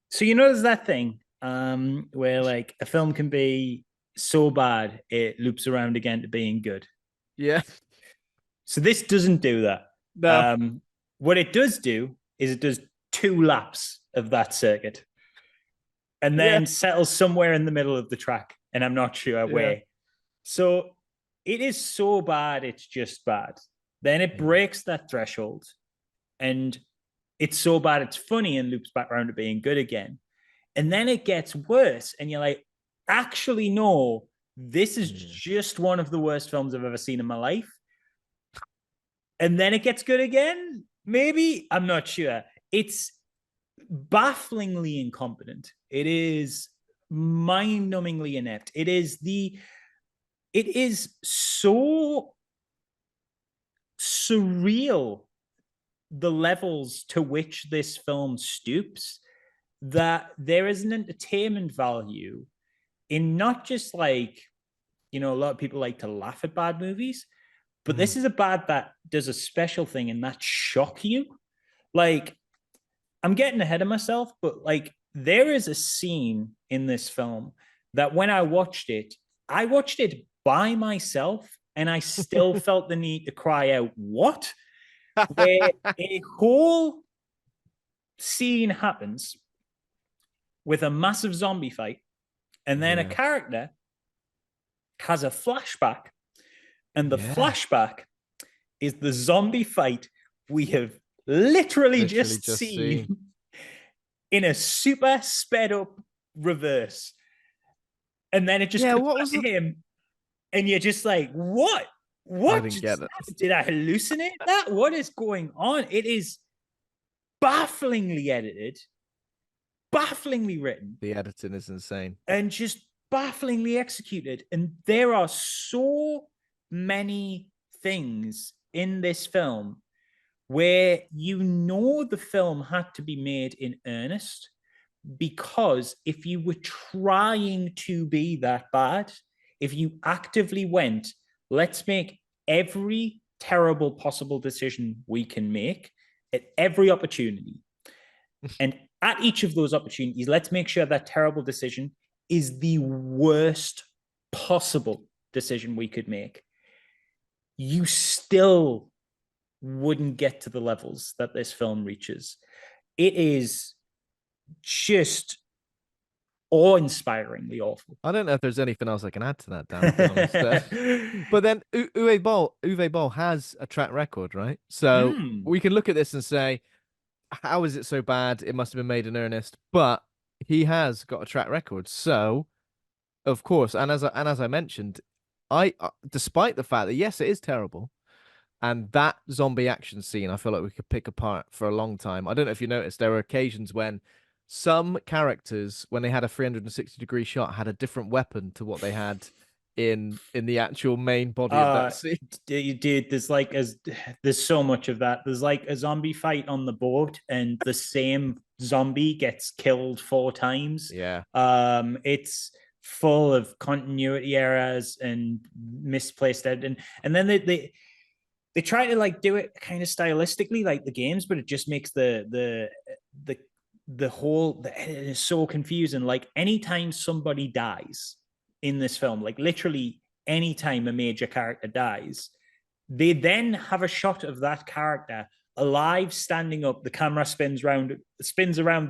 So there's that thing where like a film can be so bad it loops around again to being good. Yeah. So this doesn't do that. No. What it does do is it does 2 laps of that circuit and then settles somewhere in the middle of the track, and I'm not sure where. So it is so bad it's just bad. Then it breaks that threshold, and it's so bad it's funny and loops back around to being good again. And then it gets worse, and you're like, actually, no, this is just one of the worst films I've ever seen in my life. And then it gets good again, maybe? I'm not sure. It's bafflingly incompetent. It is mind-numbingly inept. It is so surreal, the levels to which this film stoops, that there is an entertainment value in not just like, a lot of people like to laugh at bad movies, but this is a bad that does a special thing and that shock you. Like, I'm getting ahead of myself, but like there is a scene in this film that when I watched it by myself and I still felt the need to cry out, what? Where a whole scene happens with a massive zombie fight, and then a character has a flashback, and the flashback is the zombie fight we have literally just seen in a super sped up reverse. And then it just comes back to him, and you're just like, what? What? I didn't get it. Did I hallucinate that? What is going on? It is bafflingly edited, bafflingly written. The editing is insane. And just bafflingly executed. And there are so many things in this film where the film had to be made in earnest, because if you were trying to be that bad, if you actively went, let's make every terrible possible decision we can make at every opportunity, and at each of those opportunities, let's make sure that terrible decision is the worst possible decision we could make, you still wouldn't get to the levels that this film reaches. It is just awe-inspiringly awful. I don't know if there's anything else I can add to that, Dan. But then Uwe Boll has a track record, right? So we can look at this and say, how is it so bad? It must have been made in earnest. But he has got a track record. So, of course, and as I mentioned, despite the fact that yes, it is terrible, and that zombie action scene, I feel like we could pick apart for a long time. I don't know if you noticed, there were occasions when some characters, when they had a 360-degree shot, had a different weapon to what they had in the actual main body of that scene. Dude, there's so much of that. There's like a zombie fight on the boat, and the same zombie gets killed 4 times. Yeah. It's full of continuity errors and misplaced editing. And then they try to like do it kind of stylistically like the games, but it just makes the whole the edit is so confusing. Like anytime somebody dies in this film, like literally anytime a major character dies, they then have a shot of that character alive, standing up. The camera spins around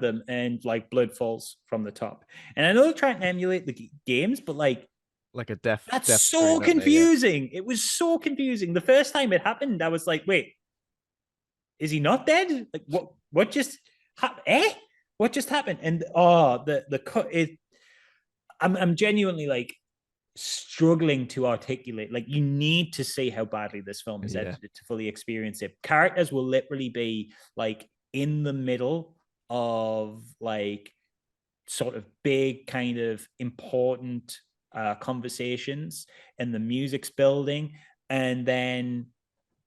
them, and like blood falls from the top. And I know they're trying to emulate the games, but like Like a death. that's death so screen, don't they? Yeah. confusing. It was so confusing. The first time it happened, I was like, wait, is he not dead? Like what just happened? What just happened? And the cut is I'm genuinely like struggling to articulate. Like you need to see how badly this film is edited to fully experience it. Characters will literally be like in the middle of like sort of big kind of important conversations, and the music's building, and then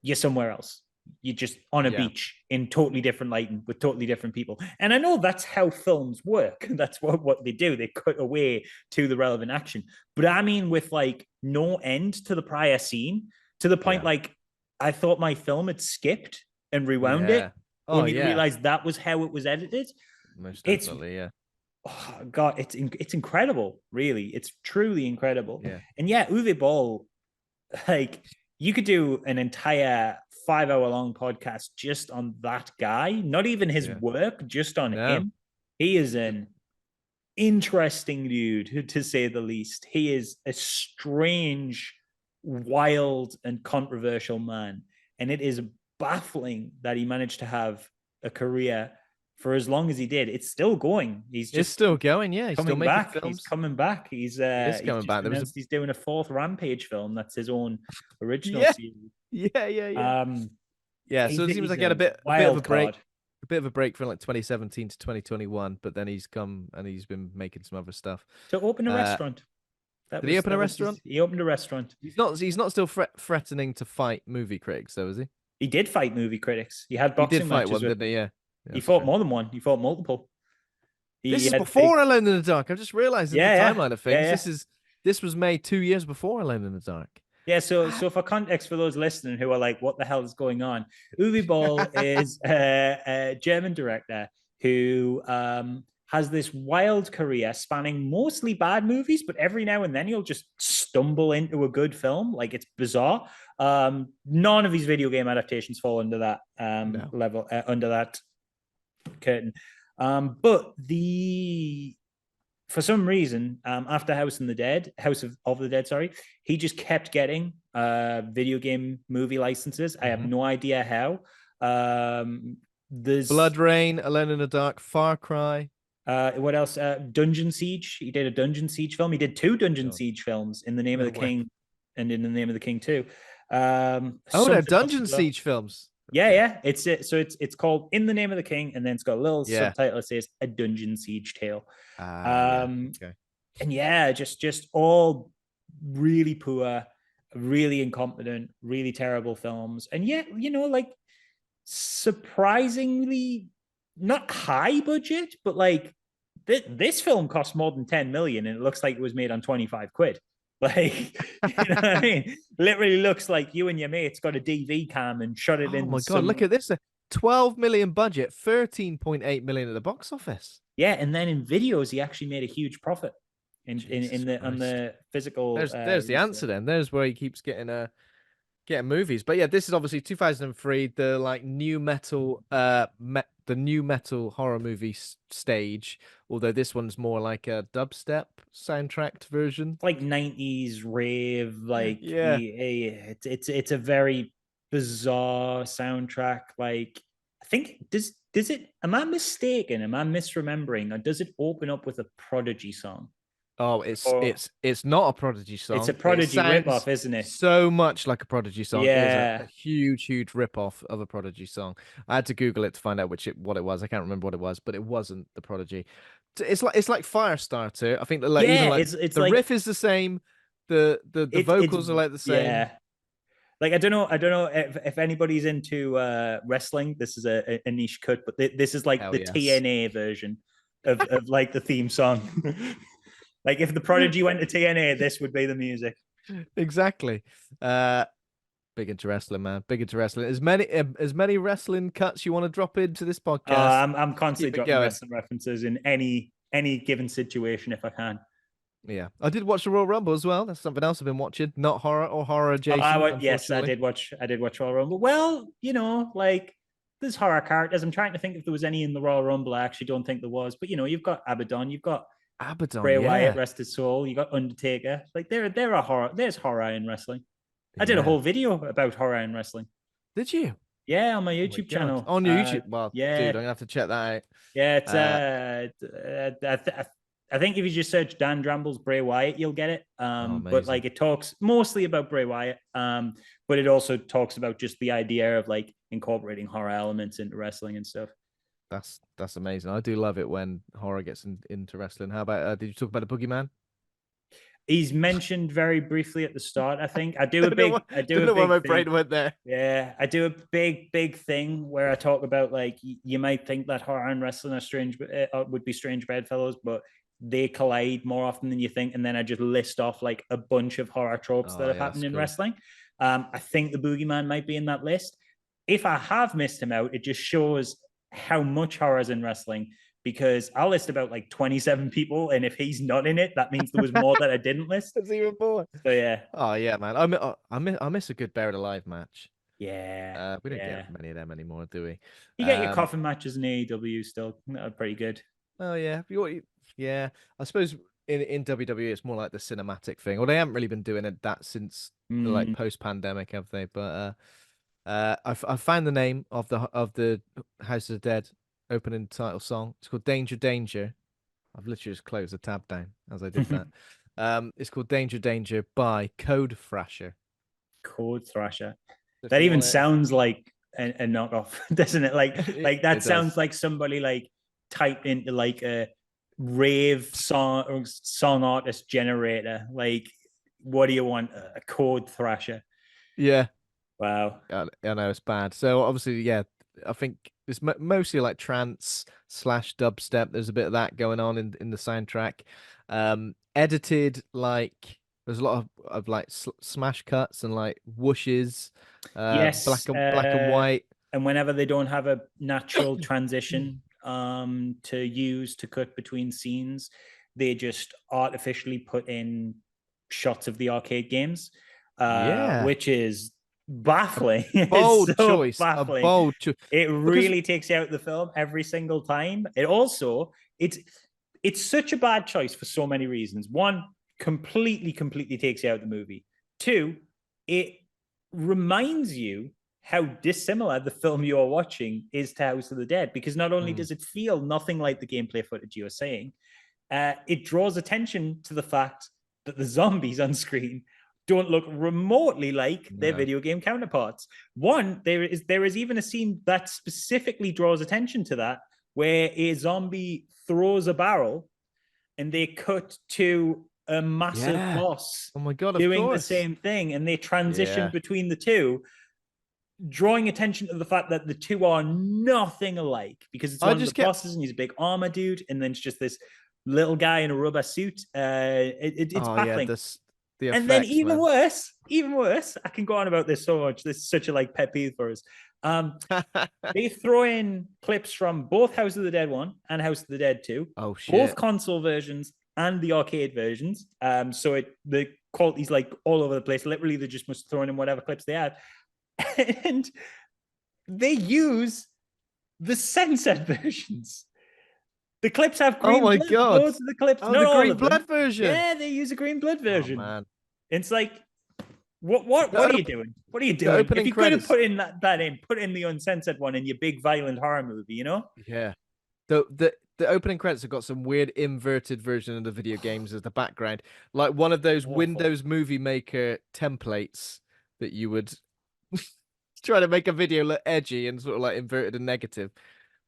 you're somewhere else. You're just on a beach in totally different lighting with totally different people. And I know that's how films work. That's what they do. They cut away to the relevant action. But I mean, with like no end to the prior scene, to the point like I thought my film had skipped and rewound it. Only to realize that was how it was edited. Most definitely, oh God, it's incredible. Really, it's truly incredible. Yeah. And Uwe Boll, like you could do an entire 5-hour-long podcast just on that guy, not even his work, just on him. He is an interesting dude, to say the least. He is a strange, wild, and controversial man. And it is baffling that he managed to have a career for as long as he did. It's still going. It's still going. Yeah, he's still making back. films. He's coming back. He's coming back. He's doing a 4th Rampage film. That's his own original series. Yeah. So it seems like he had a bit of a break. A bit of a break from like 2017 to 2021, but then he's come and he's been making some other stuff. To open a restaurant. Did he open a restaurant? He opened a restaurant. He's not still threatening to fight movie critics, though, is he? He did fight movie critics. He had boxing matches. One, didn't he? Yeah. He fought more than one. He fought multiple. This is before Alone in the Dark. I've just realized the timeline of things. This was made 2 years before Alone in the Dark. Yeah, so for context, for those listening who are like, what the hell is going on? Uwe Boll is a German director who has this wild career spanning mostly bad movies, but every now and then he'll just stumble into a good film. Like, it's bizarre. None of his video game adaptations fall under that level, under that curtain. But for some reason, after House of the Dead, he just kept getting video game movie licenses. I have no idea how. There's Blood Rain, Alone in the Dark, Far Cry. What else? Dungeon Siege. He did a Dungeon Siege film. He did 2 Dungeon Siege films, In the Name of the King and In the Name of the King 2. They're Dungeon Siege films. Yeah. It's called In the Name of the King, and then it's got a little subtitle that says A Dungeon Siege Tale. And just all really poor, really incompetent, really terrible films. And yet, like surprisingly not high budget, but like this film cost more than 10 million and it looks like it was made on 25 quid. Like, you know what I mean? Literally looks like you and your mates got a DV cam and shot it in. Oh my God, look at this. 12 million budget, 13.8 million at the box office. Yeah, and then in videos, he actually made a huge profit on the physical. There's the answer then. There's where he keeps getting movies. But yeah, this is obviously 2003, the like new metal the new metal horror movie stage, although this one's more like a dubstep soundtracked version. Like 90s rave, like it's a very bizarre soundtrack. Like I think did does it? Am I mistaken? Am I misremembering? Or does it open up with a Prodigy song? Oh, it's not a Prodigy It's a song, but it Prodigy sounds ripoff, isn't it? so much like a Prodigy song. It is a Yeah. huge ripoff of a Prodigy song. I had to Google it to find out what it was. I can't remember what it was, but it wasn't the Prodigy. It's like Firestarter. I think that like even Yeah, like it's the like riff is the same, the it's vocals are like the same. yeah. Like I don't know if anybody's into wrestling. This is a niche cut, but this is like Hell the yes. TNA version of like the theme song. Like if the Prodigy went to TNA, this would be the music. Exactly. Big into wrestling, man. Big into wrestling. As many wrestling cuts you want to drop into this podcast. I'm Let's constantly keep it dropping going. wrestling references in any given situation if I can. Yeah, I did watch the Royal Rumble as well. That's something else I've been watching. Not horror or horror adjacent, Yes, unfortunately. I did watch Royal Rumble. Well, you know, like there's horror characters. I'm trying to think if there was any in the Royal Rumble. I actually don't think there was. But you know, you've got Abaddon, you've got Abaddon, Bray Wyatt, yeah, rest his soul. You got Undertaker. Like there are horror. There's horror in wrestling. I did a yeah. whole video about horror in wrestling. Did you? Yeah, on my Oh my YouTube God. channel. On your YouTube. Well, Yeah, dude, I'm gonna have to check that yeah. It's out. I think if you just search Dan Dramble's Bray Wyatt, you'll get it. Oh, But amazing. like it talks mostly about Bray Wyatt. But it also talks about just the idea of like incorporating horror elements into wrestling and stuff. That's amazing. I do love it when horror gets into wrestling. How about did you talk about the Boogeyman? He's mentioned very briefly at the start. I think I do a Don't know big, why, I do don't a know why big my thing. brain went there. Yeah, I do a big thing where I talk about like you might think that horror and wrestling are strange, would be strange bedfellows, but they collide more often than you think. And then I just list off like a bunch of horror tropes that Oh have yeah, happened that's in cool. wrestling. I think the Boogeyman might be in that list. If I have missed him out, it just shows how much horror is in wrestling because I'll list about like 27 people, and if he's not in it, that means there was more that I didn't list. That's even more. So yeah, Oh yeah, man. I miss a good Buried Alive match. yeah, We don't yeah. get many of them anymore, do we? You get your coffin matches in AEW still. They're pretty good. Oh yeah, yeah. I suppose in WWE it's more like the cinematic thing, or they haven't really been doing that since like Mm, post-pandemic, have they? But I found the name of the House of the Dead opening title song. It's called Danger Danger. I've literally just closed the tab down as I did that. It's called Danger Danger by Code Thrasher. Code Thrasher. If That you even want to, sounds like a knockoff, doesn't it? Like that it does. sounds like somebody like typed into like a rave song artist generator. Like, what do you want? A Code Thrasher. Yeah. Wow. I know it's bad. So obviously, yeah, I think it's mostly like trance/dubstep. There's a bit of that going on in the soundtrack. Edited like there's a lot of like smash cuts and like whooshes, Yes. black and white. And whenever they don't have a natural transition to use to cut between scenes, they just artificially put in shots of the arcade games, Yeah, which is baffling. bold It's so choice, a baffling. bold choice. It Because really takes you out the film every single time. It also it's such a bad choice for so many reasons. One, completely takes you out the movie. Two, it reminds you how dissimilar the film you are watching is to House of the Dead, because not only does it feel nothing like the gameplay footage you are saying, it draws attention to the fact that the zombies on screen don't look remotely like their no. video game counterparts. One, there is even a scene that specifically draws attention to that, where a zombie throws a barrel and they cut to a massive Yeah. boss Oh my God, of doing the course. same thing, and they transition Yeah. between the two, drawing attention to the fact that the two are nothing alike, because it's I one of the just kept. bosses and he's a big armor dude, and then it's just this little guy in a rubber suit. It's Oh yeah, baffling. the And then effects, man. even worse, I can go on about this so much. This is such a like pet peeve for us. They throw in clips from both House of the Dead 1 and House of the Dead 2, Oh shit. both console versions and the arcade versions. So the quality's like all over the place. Literally, they just must throw in whatever clips they have. And they use the censored versions. The clips have Oh green my blood. God. Most of the clips, Oh, not the all green of them. blood version. Yeah, they use a green blood Oh version. man. It's like What are you doing? What are you The doing? If opening you could have credits. put in put in the uncensored one in your big violent horror movie, you know? Yeah. The opening credits have got some weird inverted version of the video games as the background, like one of those Awful. Windows Movie Maker templates that you would try to make a video look edgy and sort of like inverted and negative.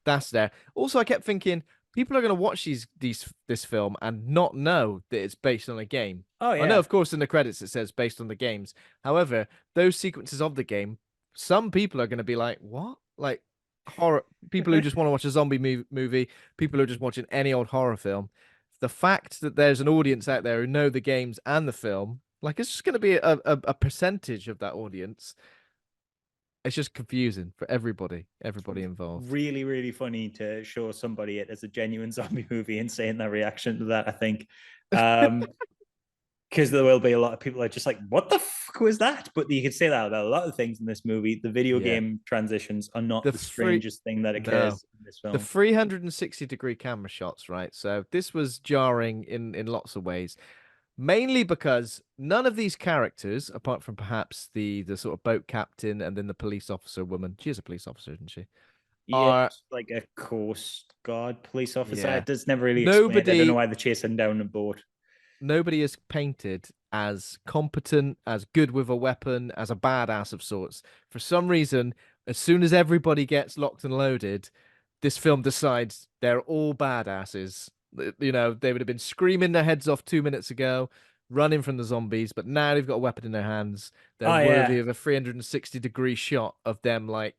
That's there. Also, I kept thinking people are going to watch this film and not know that it's based on a game. Oh I know, yeah. of course, in the credits it says based on the games. However, those sequences of the game, some people are going to be like, "What?" Like horror people who just want to watch a movie, people who are just watching any old horror film. The fact that there's an audience out there who know the games and the film, like it's just going to be a percentage of that audience. It's just confusing for everybody involved. Really, really funny to show somebody it as a genuine zombie movie and saying their reaction to that, I think. Because there will be a lot of people that are just like, what the fuck was that? But you can say that about a lot of things in this movie. The video Yeah. game transitions are not The the free strangest thing that No. occurs in this The film. 360-degree camera shots, right? So this was jarring in lots of ways. Mainly because none of these characters, apart from perhaps the sort of boat captain and then the police officer woman, she is a police officer, isn't she? Yeah, Are like a coast guard police officer. yeah. It does never really explain. I don't know Nobody why they're chasing down a boat. nobody is painted as competent, as good with a weapon, as a badass of sorts. For some reason, as soon as everybody gets locked and loaded, this film decides they're all badasses. You know, they would have been screaming their heads off 2 minutes ago, running from the zombies, but now they've got a weapon in their hands. They're Oh worthy yeah, of a 360-degree shot of them like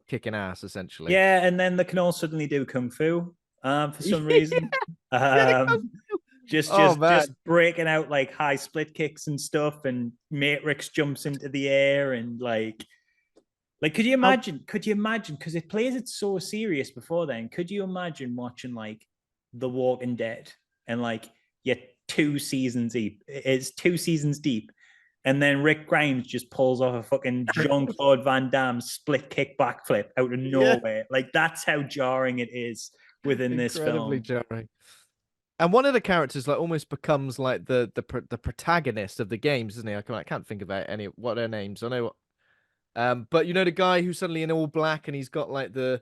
kicking ass, essentially. yeah, and then they can all suddenly do kung fu for some Yeah. reason. Yeah. Um, just Oh just man. just breaking out like high split kicks and stuff, and Matrix jumps into the air and like could you How imagine? Could you imagine? Because it plays it so serious before then. Could you imagine watching like The Walking Dead and like you're 2 seasons deep? It's 2 seasons deep. And then Rick Grimes just pulls off a fucking Jean Claude Van Damme split kick backflip out of yeah. nowhere. Like that's how jarring it is within this Incredibly film. jarring. And one of the characters like almost becomes like the protagonist of the games, isn't he? I can't think about any what their names. I know what but you know the guy who's suddenly in all black and he's got like I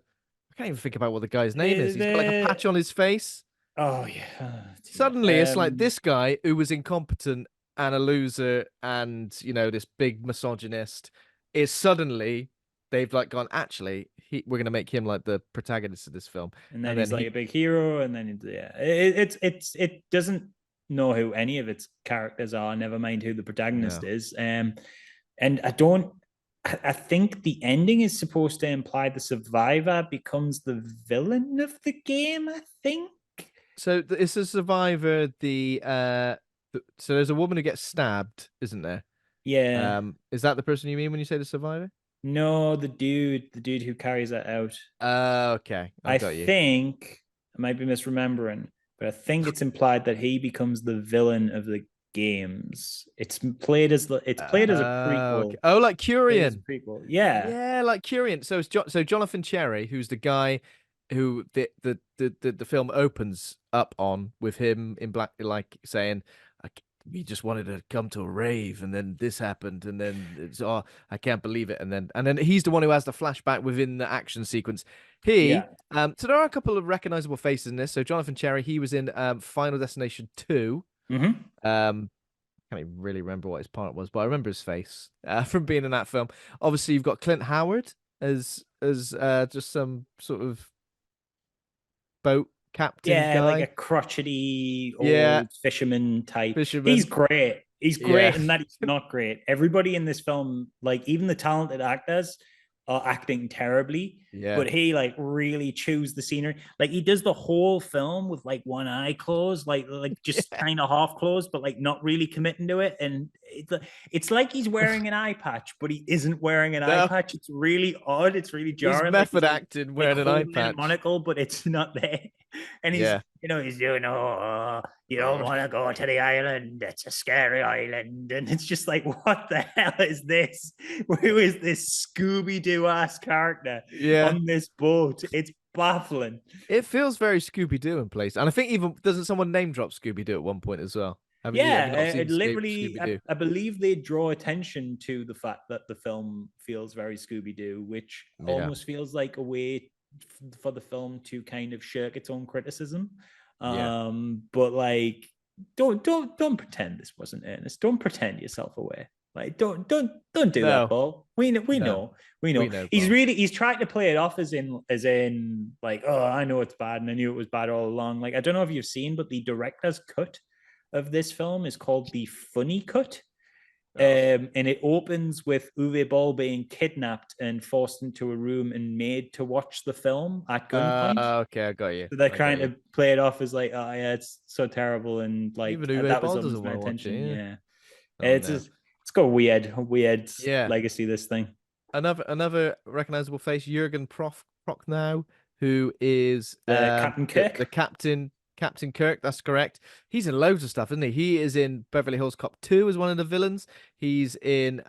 can't even think about what the guy's name is. He's got like a patch on his face. Oh yeah. Oh, Suddenly it's like dear. this guy who was incompetent and a loser and you know this big misogynist is suddenly they've like gone actually we're gonna make him like the protagonist of this film And and then then he's like a big hero, and then yeah, it doesn't know who any of its characters are. Never mind who the protagonist no. is. And I don't. I think the ending is supposed to imply the survivor becomes the villain of the game. I think. So it's a survivor. So there's a woman who gets stabbed, isn't there? Yeah. Is that the person you mean when you say the survivor? No, the dude who carries that out. Okay, I I got you. think I might be misremembering, but I think it's implied that he becomes the villain of the games. It's played as a Okay. prequel. Oh, like Played as a Curian. prequel. Yeah. Yeah, like Curian. So so Jonathan Cherry, who's the guy who the film opens up on with him in black, like saying, "We just wanted to come to a rave, and then this happened, and then it's I can't believe it," and then he's the one who has the flashback within the action sequence. Yeah. So there are a couple of recognizable faces in this. So Jonathan Cherry, he was in Final Destination 2. Mm-hmm. Can't even really remember what his part was, but I remember his face from being in that film. Obviously, you've got Clint Howard as just some sort of boat captain Yeah, like a guy. crotchety Yeah, old fisherman type. He's fisherman. great. He's Yeah, great, and that he's not great. Everybody in this film, like even the talented actors, are acting terribly. yeah. But he like really chews the scenery. Like he does the whole film with like one eye closed, like just kind of half closed, but like not really committing to it. And it's like he's wearing an eye patch, but he isn't wearing an eye No, patch. It's really odd. It's really he's jarring. Like method acting like wearing an eye holding in a patch. monocle, but it's not there. And he's, Yeah. he's doing, you don't want to go to the island. It's a scary island. And it's just like, what the hell is this? Who is this Scooby Doo ass character Yeah. on this boat? It's baffling. It feels very Scooby Doo in place, and I think even doesn't someone name drop Scooby Doo at one point as well? Have you not It seen literally, Scooby Doo? I believe they draw attention to the fact that the film feels very Scooby Doo, which Yeah, almost feels like a way for the film to kind of shirk its own criticism. yeah. But like, don't pretend this wasn't earnest. Don't pretend yourself away. Like, don't do that, No, Paul. We no, know, we we know. know, He's Paul. really he's trying to play it off as in like, oh, I know it's bad and I knew it was bad all along. Like, I don't know if you've seen, but the director's cut of this film is called the funny cut. Oh, And it opens with Uwe Boll being kidnapped and forced into a room and made to watch the film at gunpoint. okay, I got you. So they're I got trying you. to play it off as like, oh yeah, it's so terrible, and like Even Uwe that was Boll almost doesn't my want to watch it. intention. Yeah. Yeah, Oh it's no. just, it's got weird Yeah. legacy. This thing, Another recognizable face, Jürgen Prochnow, who is the Captain the Kirk. Captain Kirk. That's correct. He's in loads of stuff, isn't he? He is in Beverly Hills Cop 2 as one of the villains. He's in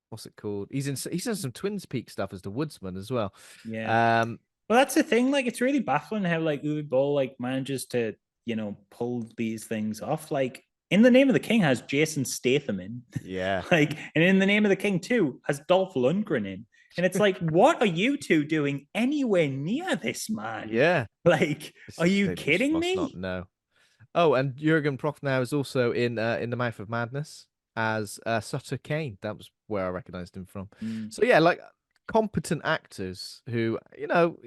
what's it called? He's in some Twin Peaks stuff as the Woodsman as well. Yeah. Um, Well, that's the thing. Like, it's really baffling how like Uwe Boll like manages to pull these things off. Like, In the Name of the King has Jason Statham in, yeah. like, and In the Name of the King too has Dolph Lundgren in, and it's like, what are you two doing anywhere near this man? Yeah. Like, are you They just kidding must not me? know. Oh, and Jürgen Prochnow is also in The Mouth of Madness as Sutter Kane. That was where I recognized him from. Mm. So yeah, like competent actors who, I don't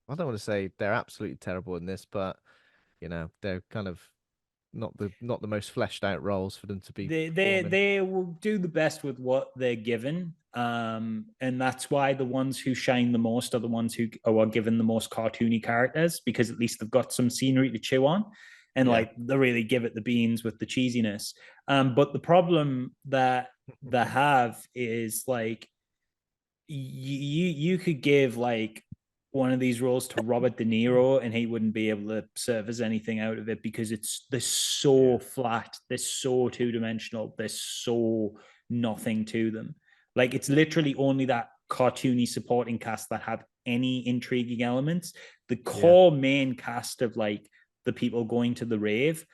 want to say they're absolutely terrible in this, but they're kind of not the most fleshed out roles for them to be performing. They will do the best with what they're given, and that's why the ones who shine the most are the ones who are given the most cartoony characters, because at least they've got some scenery to chew on, and Yeah. like they really give it the beans with the cheesiness. But the problem that they have is like, you could give like one of these roles to Robert De Niro and he wouldn't be able to serve as anything out of it, because they're so Yeah. flat, they're so two-dimensional, there's so nothing to them. Like, it's literally only that cartoony supporting cast that have any intriguing elements. The Yeah. core main cast of like the people going to the rave,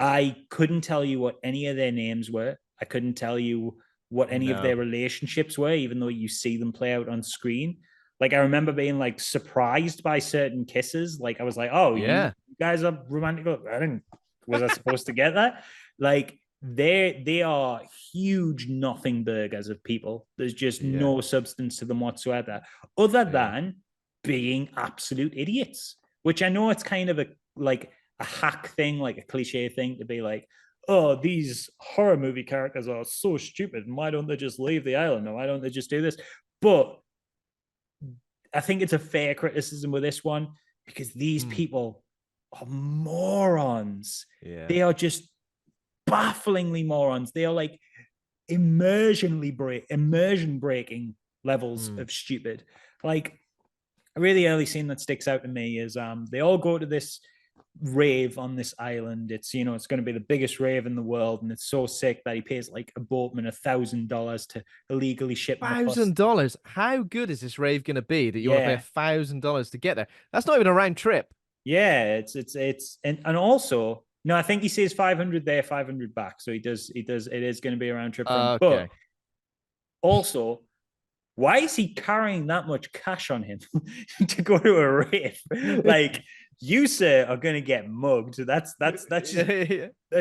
I couldn't tell you what any of their names were. I couldn't tell you what any of No. their relationships were, even though you see them play out on screen. Like, I remember being like surprised by certain kisses. Like, I was like, oh, you Yeah. guys are romantic. I didn't, was I supposed to get that? Like, they are huge nothing burgers of people. There's just Yeah. no substance to them whatsoever, other Yeah. than being absolute idiots. Which I know it's kind of a hack thing, like a cliche thing to be like, oh, these horror movie characters are so stupid, and why don't they just leave the island, or why don't they just do this? But I think it's a fair criticism with this one, because these people are morons. Yeah. They are just bafflingly morons. They are like immersion breaking levels of stupid. Like, a really early scene that sticks out to me is they all go to this rave on this island. It's it's going to be the biggest rave in the world, and it's so sick that he pays like a boatman $1,000 to illegally ship him across. $1,000. How good is this rave gonna be that you want to pay Yeah, $1,000 to get there? That's not even a round trip. yeah. It's and also, no, I think he says 500 there, 500 back. So he does. It is going to be a round trip for him. Okay. But also, why is he carrying that much cash on him to go to a rave? Like, you, sir, are going to get mugged. That's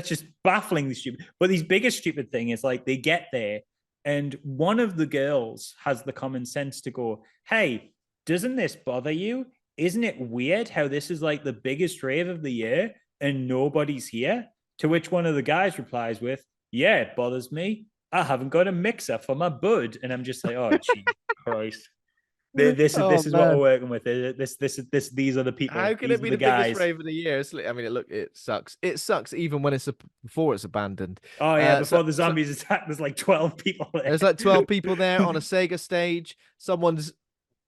just bafflingly stupid. But his biggest stupid thing is like, they get there and one of the girls has the common sense to go, hey, doesn't this bother you? Isn't it weird how this is like the biggest rave of the year and nobody's here? To which one of the guys replies with, yeah, it bothers me. I haven't got a mixer for my bud. And I'm just like, oh, Jesus Christ. This Oh is what we're man. working with. These are the people. How can These it are be the the biggest guys. rave of the year? I mean, look, it sucks. It sucks even when before it's abandoned. Oh yeah, So before the zombies attack, there's like 12 people there. there's like 12 people there on a Sega stage.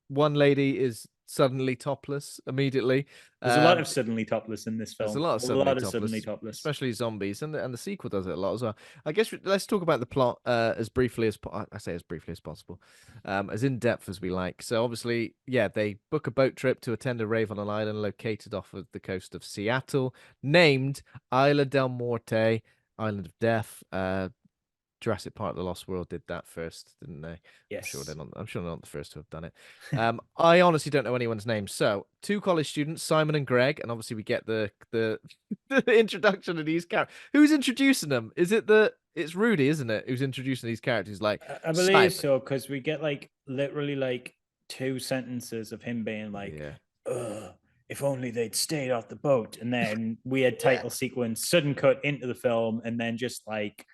One lady is suddenly topless immediately. There's a lot of suddenly topless in this There's a film. lot of suddenly Suddenly topless, topless. especially zombies, and the sequel does it a lot as well. I guess let's talk about the plot as briefly as I say as briefly as possible, as in depth as we like. So obviously, yeah, they book a boat trip to attend a rave on an island located off of the coast of Seattle, named Isla del Morte, Island of Death. Jurassic Park: The Lost World did that first, didn't they? Yes. I'm sure they're not the first to have done it. I honestly don't know anyone's name. So, two college students, Simon and Greg, and obviously we get the the introduction of these characters. Who's introducing them? It's Rudy, isn't it? Who's introducing these characters? Like I believe so, because we get like literally like 2 sentences of him being like, yeah. "Ugh, if only they'd stayed off the boat," and then we had title sequence, sudden cut into the film, and then just like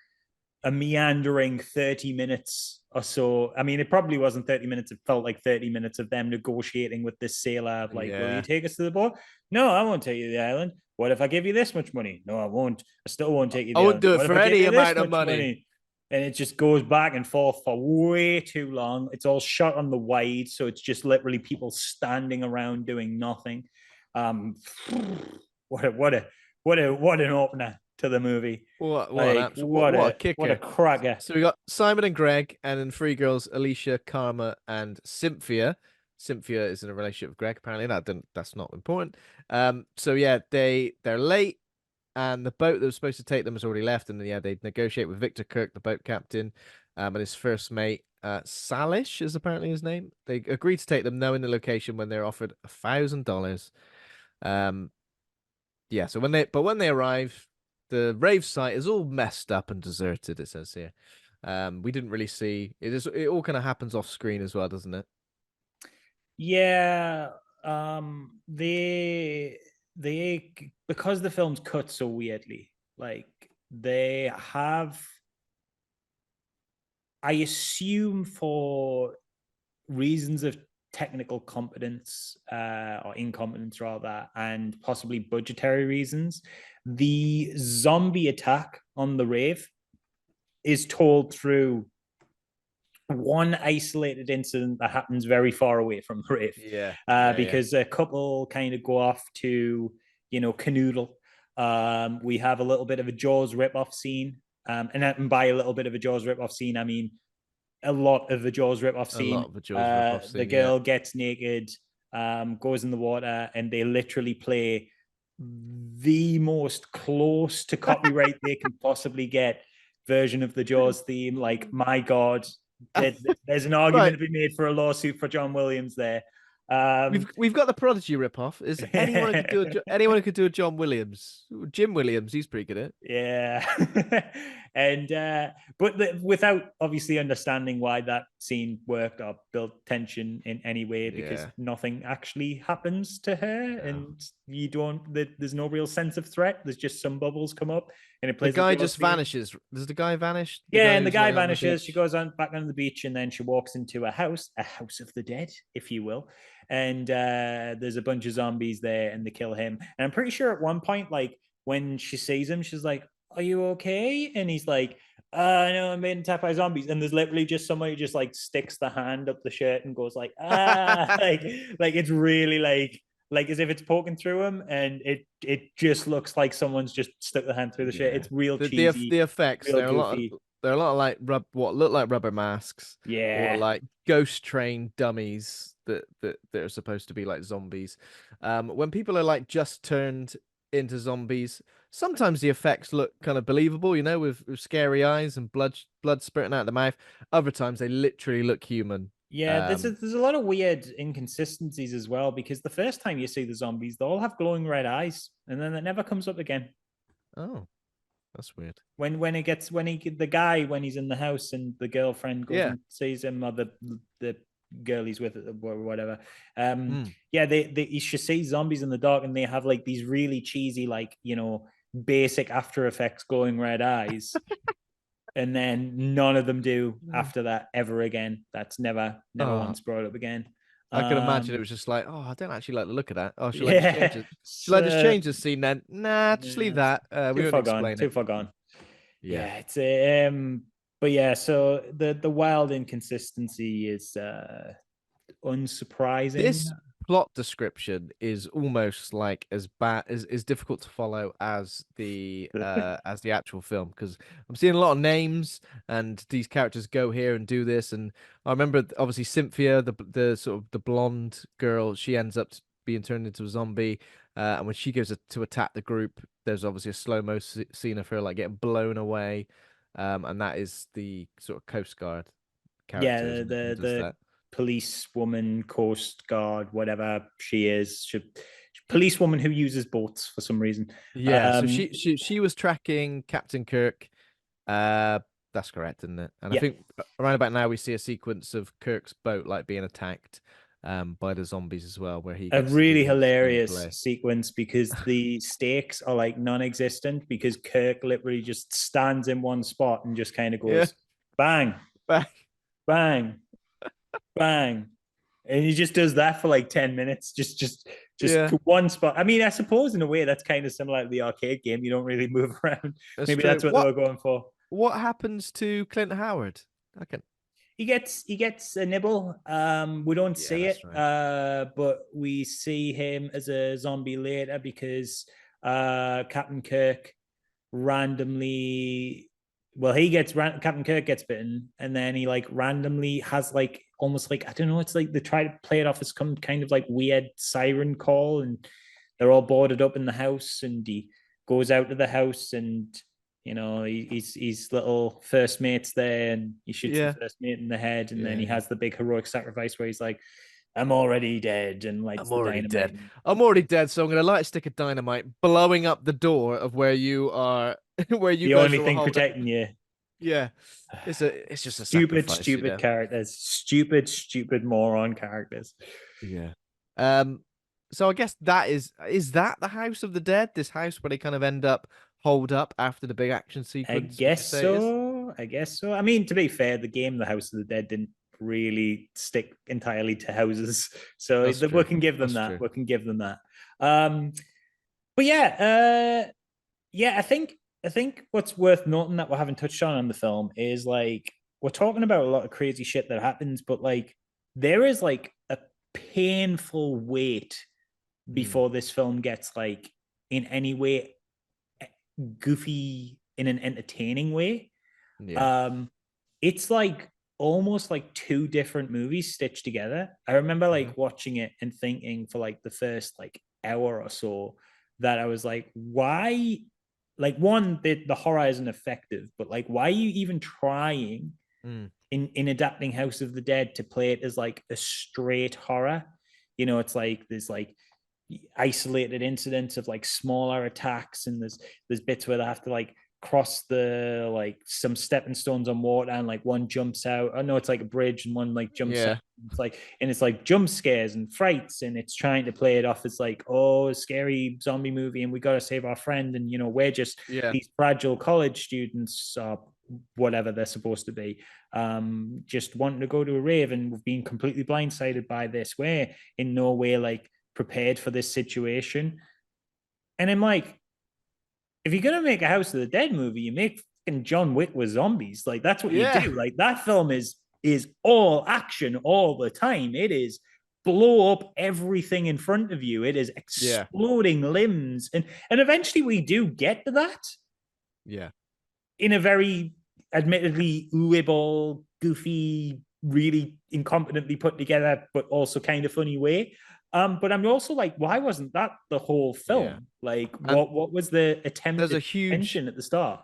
a meandering 30 minutes or so. I mean, it probably wasn't 30 minutes. It felt like 30 minutes of them negotiating with this sailor. Like, will you take us to the boat? No, I won't take you to the island. What if I give you this much money? No, I won't. I still won't take you to the I wouldn't island. do it What for if I give any you this amount of much money. And it just goes back and forth for way too long. It's all shot on the wide, so it's just literally people standing around doing nothing. What an opener to the movie. What a kicker. What a cracker. So we got Simon and Greg, and then 3 girls, Alicia, Karma, and Cynthia. Cynthia is in a relationship with Greg, apparently. That's not important. So yeah, they're late, and the boat that was supposed to take them has already left, and then, yeah, they negotiate with Victor Kirk, the boat captain, and his first mate, Salish is apparently his name. They agreed to take them, knowing the location when they're offered $1,000. Yeah, so when they arrive, the rave site is all messed up and deserted, it says here. We didn't really see it all kind of happens off screen as well, doesn't it? Yeah. They because the film's cut so weirdly, like they have, I assume for reasons of technical competence or incompetence rather, and possibly budgetary reasons, the zombie attack on the rave is told through one isolated incident that happens very far away from the rave. Because a couple kind of go off to, canoodle. We have a little bit of a Jaws ripoff scene. And by a little bit of a Jaws ripoff scene, I mean a lot of the Jaws ripoff scene. A lot of a Jaws ripoff scene. The girl gets naked, goes in the water, and they literally play the most close to copyright they can possibly get version of the Jaws theme. Like, my God, there's an argument to be made for a lawsuit for John Williams there. We've got the Prodigy ripoff. Is anyone who could do a John Williams, Jim Williams? He's pretty good at it. Yeah, and but without obviously understanding why that scene worked or built tension in any way, because nothing actually happens to her, and you don't. There's no real sense of threat. There's just some bubbles come up, and it plays. The guy just vanishes. Does the guy vanish? And the guy vanishes. She goes on back on the beach, and then she walks into a house of the dead, if you will. And there's a bunch of zombies there, and they kill him. And I'm pretty sure at one point, like when she sees him, she's like, "Are you okay?" And he's like, "No, I'm being attacked by zombies." And there's literally just somebody just like sticks the hand up the shirt and goes like, "Ah!" like it's really like as if it's poking through him, and it just looks like someone's just stuck the hand through the shirt. It's real cheesy. The effects, there are a lot of like what look like rubber masks, or like ghost train dummies that are supposed to be like zombies. When people are like just turned into zombies, sometimes the effects look kind of believable, with scary eyes and blood spurting out of the mouth. Other times they literally look human. Yeah, there's a lot of weird inconsistencies as well, because the first time you see the zombies, they all have glowing red eyes, and then it never comes up again. Oh, that's weird. When the guy, when he's in the house and the girlfriend goes and sees him, or the girl he's with or whatever, she sees zombies in the dark, and they have like these really cheesy, like, basic After Effects glowing red eyes. And then none of them do after that ever again. That's never once brought up again. I can imagine it was just like, I don't actually like the look of that. Oh, should I just change the scene then? Nah, just leave that. We won't explain it. Too far gone. Yeah, it's but yeah, so the wild inconsistency is unsurprising. plot description is almost like as bad as difficult to follow as the actual film, because I'm seeing a lot of names and these characters go here and do this. And I remember obviously Cynthia, the sort of the blonde girl, she ends up being turned into a zombie. And when she goes to attack the group, there's obviously a slow-mo scene of her like getting blown away. And that is the sort of Coast Guard Yeah, character, isn't it, who does the that? police woman, coast guard, whatever she is, police woman who uses boats for some reason. Yeah, so Um, she was tracking Captain Kirk. Uh, that's correct, isn't it? And I yeah, think around about now we see a sequence of Kirk's boat like being attacked by the zombies as well, where he a gets to do really his hilarious screenplay. sequence because the stakes are like non-existent because Kirk literally just stands in one spot and just kind of Yeah, goes bang, back. bang, bang, and he just does that for like 10 minutes, just Yeah, one spot. I mean, I suppose in a way that's kind of similar to the arcade game. You don't really move around. that's Maybe true. that's what they were going for. What happens to Clint Howard? I can. He gets a nibble. We don't Yeah, see that's it, right. but we see him as a zombie later because Captain Kirk randomly, well, Captain Kirk gets bitten, and then he like randomly has like almost like, I don't know, it's like they try to play it off as some kind of like weird siren call, and they're all boarded up in the house, and he goes out to the house, and he's little first mate's there, and he shoots the Yeah, first mate in the head, and then he yeah. has the big heroic sacrifice where he's like, I'm already dead, and lights I'm the already dynamite. dead. I'm already dead, so I'm gonna light a stick of dynamite, blowing up the door of where you are, where you The guys only are all thing holding. protecting you. Yeah, it's just a Stupid, sacrifice, you stupid know. characters. Stupid moron characters. Yeah. Um. So I guess is that the House of the Dead? This house where they kind of end up holed up after the big action I sequence? Would you guess say it is? so. I guess so. I mean, to be fair, the game The House of the Dead didn't really stick entirely to houses. So That's we true. can give them That's that. true. We can give them that. Um, but yeah, I think what's worth noting that we haven't touched on in the film is like we're talking about a lot of crazy shit that happens, but like there is like a painful wait Mm, before this film gets like in any way goofy in an entertaining way. yeah. Um, it's like almost like two different movies stitched together. I remember Hmm. like watching it and thinking for like the first like hour or so that I was like, why? Like one, the horror isn't effective, but like, why are you even trying Mm, in adapting House of the Dead to play it as like a straight horror? It's like there's like isolated incidents of like smaller attacks, and there's bits where they have to like cross the like some stepping stones on water, and like one jumps out. Oh no, it's like a bridge, and one like jumps out. yeah. It's like jump scares and frights, and it's trying to play it off as like, oh, a scary zombie movie, and we got to save our friend, and we're just Yeah. these fragile college students or whatever they're supposed to be, just wanting to go to a rave, and we've been completely blindsided by this. We're in no way like prepared for this situation. And I'm like, if you're gonna make a House of the Dead movie, you make fucking John Wick with zombies. Like that's what you Yeah. do. Like that film is all action all the time. It is blow up everything in front of you. It is Yeah. exploding limbs, and eventually we do get to that Yeah. in a very admittedly Uwe Boll, goofy, really incompetently put together, but also kind of funny way. But I'm also like, why wasn't that the whole Yeah. film? Like, And what was the there's a attempted huge tension at the start?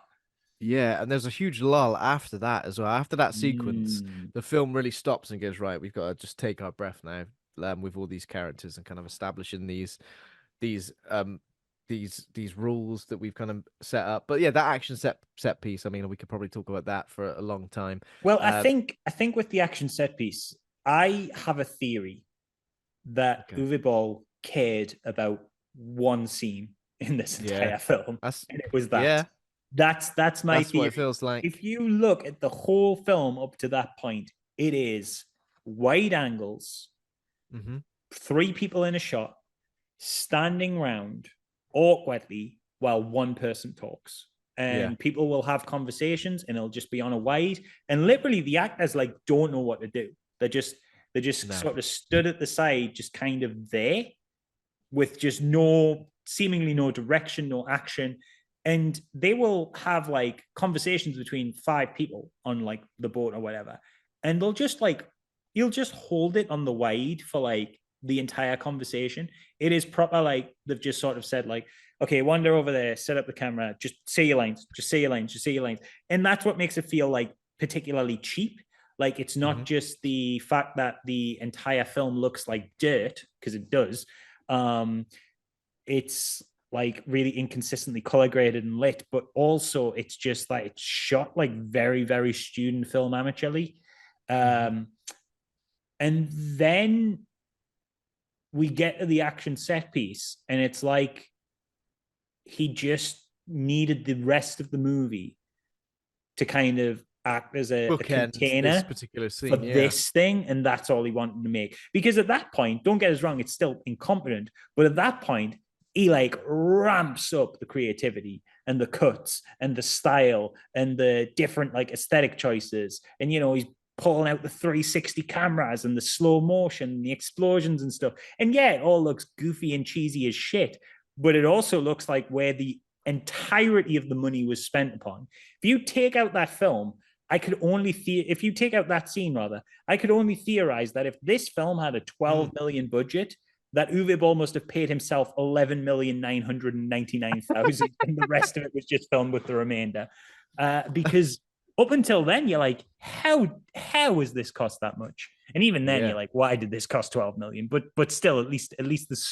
Yeah, and there's a huge lull after that as well. After that sequence, Mm. the film really stops and goes, right, we've got to just take our breath now, with all these characters and kind of establishing these these rules that we've kind of set up. But yeah, that action set piece, I mean, we could probably talk about that for a long time. Well, I Uh think I think with the action set piece, I have a theory that okay. Uwe Boll cared about one scene in this Yeah. entire film, That's and it was that. yeah, That's my that's what it theory. feels like. If you look at the whole film up to that point, it is wide angles, Hmm. three people in a shot, standing round awkwardly while one person talks. Yeah. And people will have conversations and it'll just be on a wide. And literally the actors like don't know what to do. They're just They just No. sort of stood at the side, just kind of there, with just seemingly no direction, no action. And they will have like conversations between 5 people on like the boat or whatever. And they'll just like, you'll just hold it on the wide for like the entire conversation. It is proper, like they've just sort of said like, okay, wander over there, set up the camera, just say your lines, just say your lines, just say your lines. And that's what makes it feel like particularly cheap. Like it's not just the fact that the entire film looks like dirt, because it does. It's like really inconsistently color graded and lit, but also it's just like it's shot like very, very student film amateurly. And then we get to the action set piece, and it's like he just needed the rest of the movie to kind of act as a container this particular scene, for this thing, and that's all he wanted to make. Because at that point, don't get us wrong, it's still incompetent, but at that point, he like ramps up the creativity and the cuts and the style and the different like aesthetic choices. And, you know, he's pulling out the 360 cameras and the slow motion and the explosions and stuff. And yeah, it all looks goofy and cheesy as shit, but it also looks like where the entirety of the money was spent upon. If you take out that film, if you take out that scene, rather, I could only theorize that if this film had a 12 million budget, that Uwe Boll must have paid himself 11,999,000, and the rest of it was just filmed with the remainder. Because up until then, you're like, how has this cost that much? And even then, you're like, why did this cost 12 million? But still, at least there's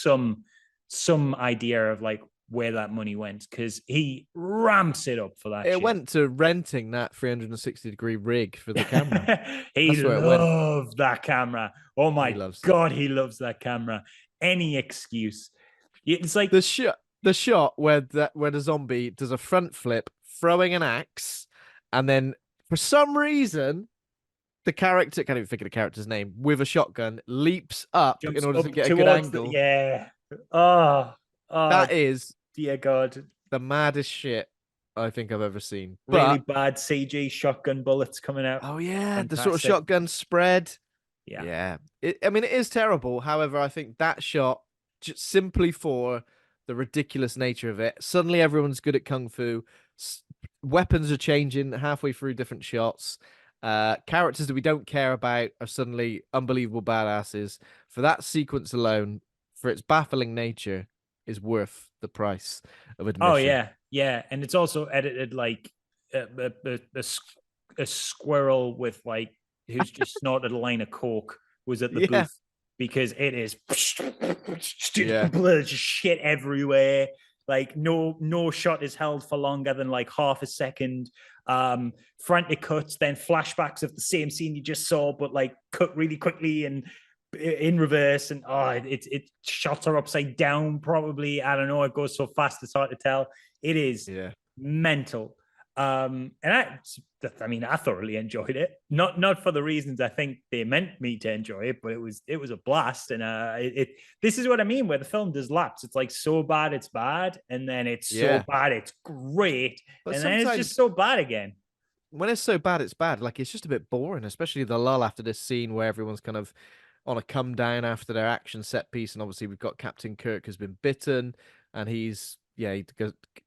some idea of like where that money went, because he ramps it up for that. It went to renting that 360-degree rig for the camera. He loved that camera. Oh my God, he loves that camera. Any excuse. It's like the shot where the zombie does a front flip, throwing an axe, and then for some reason the character, can't even think of the character's name, with a shotgun leaps up in order to get a good angle. That is, dear God, the maddest shit I think I've ever seen. Really bad CG shotgun bullets coming out. Oh yeah, fantastic. The sort of shotgun spread. Yeah. I mean, it is terrible. However, I think that shot, just simply for the ridiculous nature of it, suddenly everyone's good at kung fu. Weapons are changing halfway through different shots. Characters that we don't care about are suddenly unbelievable badasses. For that sequence alone, for its baffling nature, is worth the price of admission. Oh yeah, and it's also edited like a squirrel with like who's just snorted a line of coke was at the booth, because it is just shit everywhere. Like no shot is held for longer than like half a second. Frantic cuts, then flashbacks of the same scene you just saw, but like cut really quickly and in reverse, and it shots are upside down probably. I don't know, it goes so fast it's hard to tell. It is mental. And I thoroughly enjoyed it. Not for the reasons I think they meant me to enjoy it, but it was a blast. And this is what I mean, where the film does lapse. It's like so bad it's bad, and then it's so bad it's great, but and then it's just so bad again. When it's so bad it's bad, like it's just a bit boring, especially the lull after this scene where everyone's kind of on a come down after their action set piece, and obviously we've got Captain Kirk has been bitten, and he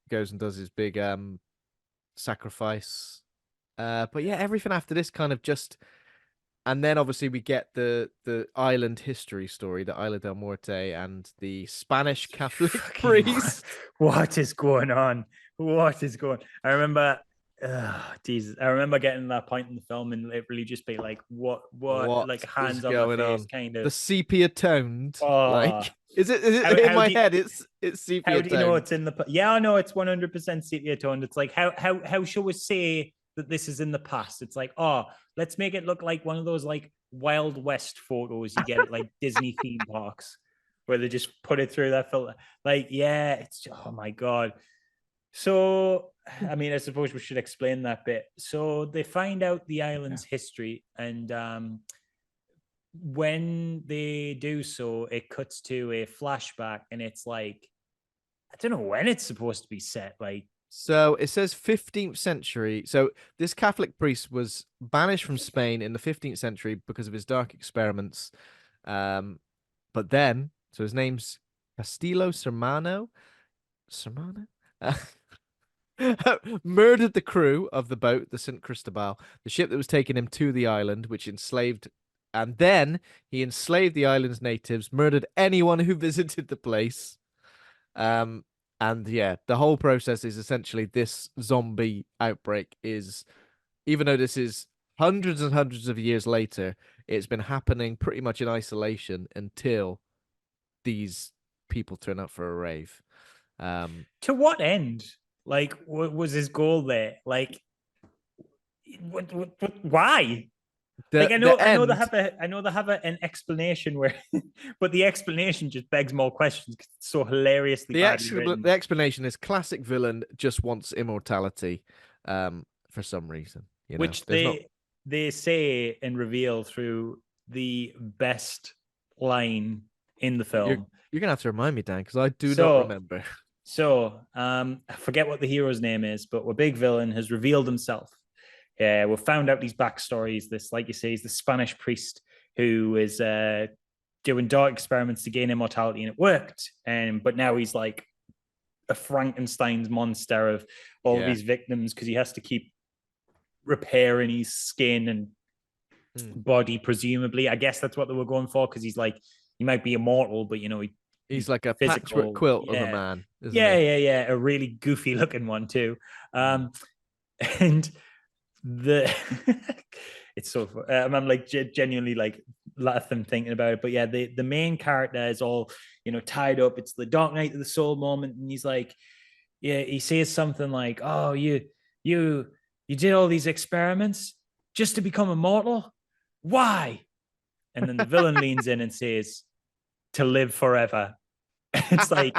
goes and does his big sacrifice. But yeah, everything after this kind of just, and then obviously we get the island history story, the Isla del Muerte, and the Spanish Catholic priest. What is going on? I remember Jesus, I remember getting to that point in the film and literally just be like, what like hands on my face, kind of the sepia toned. Like, is it in my head? It's sepia toned. How do you know it's in the? Yeah, I know it's 100% sepia toned. It's like how shall we say that this is in the past? It's like, oh, let's make it look like one of those like Wild West photos you get at like Disney theme parks, where they just put it through that filter. Like, yeah, it's oh my God. So, I mean, I suppose we should explain that bit. So they find out the island's history, and when they do so, it cuts to a flashback, and it's like, I don't know when it's supposed to be set, like So it says 15th century. So this Catholic priest was banished from Spain in the 15th century because of his dark experiments. But then, so his name's Castillo Sermano. Sermano? Murdered the crew of the boat, the St. Cristobal, the ship that was taking him to the island, which enslaved. And then he enslaved the island's natives, murdered anyone who visited the place. Um, and yeah, the whole process is essentially this zombie outbreak is, even though this is hundreds and hundreds of years later, it's been happening pretty much in isolation until these people turn up for a rave. To what end? Like, what was his goal there? Like, why? Like, I know they have an explanation where, but the explanation just begs more questions because it's so hilariously badly written. The explanation is classic villain just wants immortality, for some reason, which they say and reveal through the best line in the film. You're gonna have to remind me, Dan, because I do not remember. So, I forget what the hero's name is, but our big villain has revealed himself. Yeah, we've found out these backstories. This, like you say, is the Spanish priest who is doing dark experiments to gain immortality, and it worked. But now he's like a Frankenstein's monster of all of these victims because he has to keep repairing his skin and body, presumably. I guess that's what they were going for, because he's like, he might be immortal, but he's like a patchwork quilt of a man. Yeah, a really goofy looking one too. And the it's so I'm like genuinely like laughing thinking about it. But yeah, the main character is all tied up. It's the Dark Night of the Soul moment, and he's like, he says something like, "Oh, you did all these experiments just to become immortal? Why?" And then the villain leans in and says, "To live forever." It's like,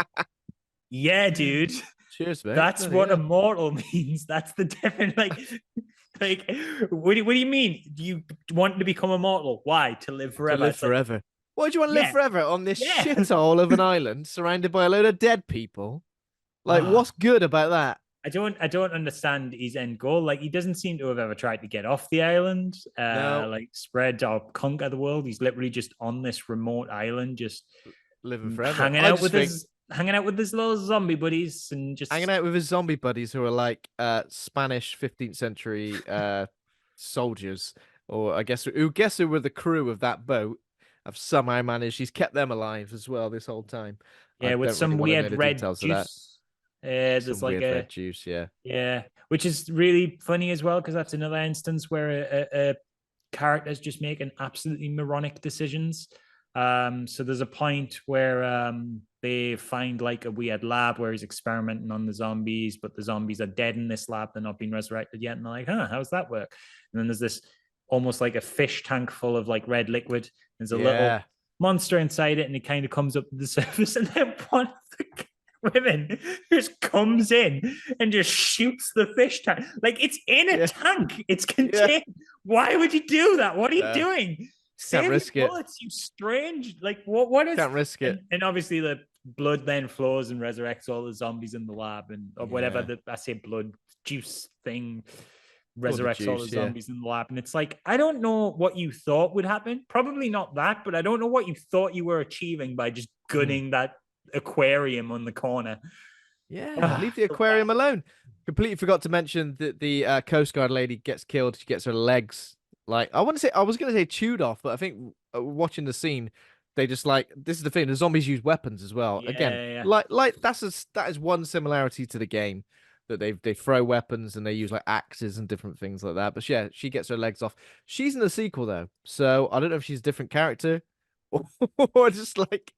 yeah, dude. Cheers, man. That's what immortal means. That's the different like what do you mean? Do you want to become immortal? Why? To live forever. To live forever. Why do you want to live forever on this shithole of an island surrounded by a load of dead people? Like, what's good about that? I don't understand his end goal. Like, he doesn't seem to have ever tried to get off the island, like spread or conquer the world. He's literally just on this remote island, just living forever, hanging out with his little zombie buddies, and just hanging out with his zombie buddies who are like Spanish 15th century soldiers, or I guess who were the crew of that boat. Have somehow managed. He's kept them alive as well this whole time. Yeah, with some weird red juice. There's like a red juice, which is really funny as well, because that's another instance where a character's just making absolutely moronic decisions. So there's a point where they find like a weird lab where he's experimenting on the zombies, but the zombies are dead in this lab. They're not been resurrected yet. And they're like, how's that work? And then there's this almost like a fish tank full of like red liquid. There's a little monster inside it, and it kind of comes up to the surface. And then one of the women just comes in and just shoots the fish tank. Like, it's in a tank. It's contained. Why would you do that? What are you doing? Can't risk it. You strange. Like, what is? Can't risk it. And obviously the blood then flows and resurrects all the zombies in the lab, and or whatever I say blood juice thing resurrects all the zombies in the lab. And it's like, I don't know what you thought would happen. Probably not that, but I don't know what you thought you were achieving by just gunning that aquarium on the corner. Leave the aquarium alone. Completely forgot to mention that the Coast Guard lady gets killed. She gets her legs, like, I was gonna say chewed off, but I think watching the scene, they just like, this is the thing, the zombies use weapons as well. Like that is one similarity to the game, that they throw weapons and they use like axes and different things like that. But yeah, she gets her legs off. She's in the sequel though, so I don't know if she's a different character or just like,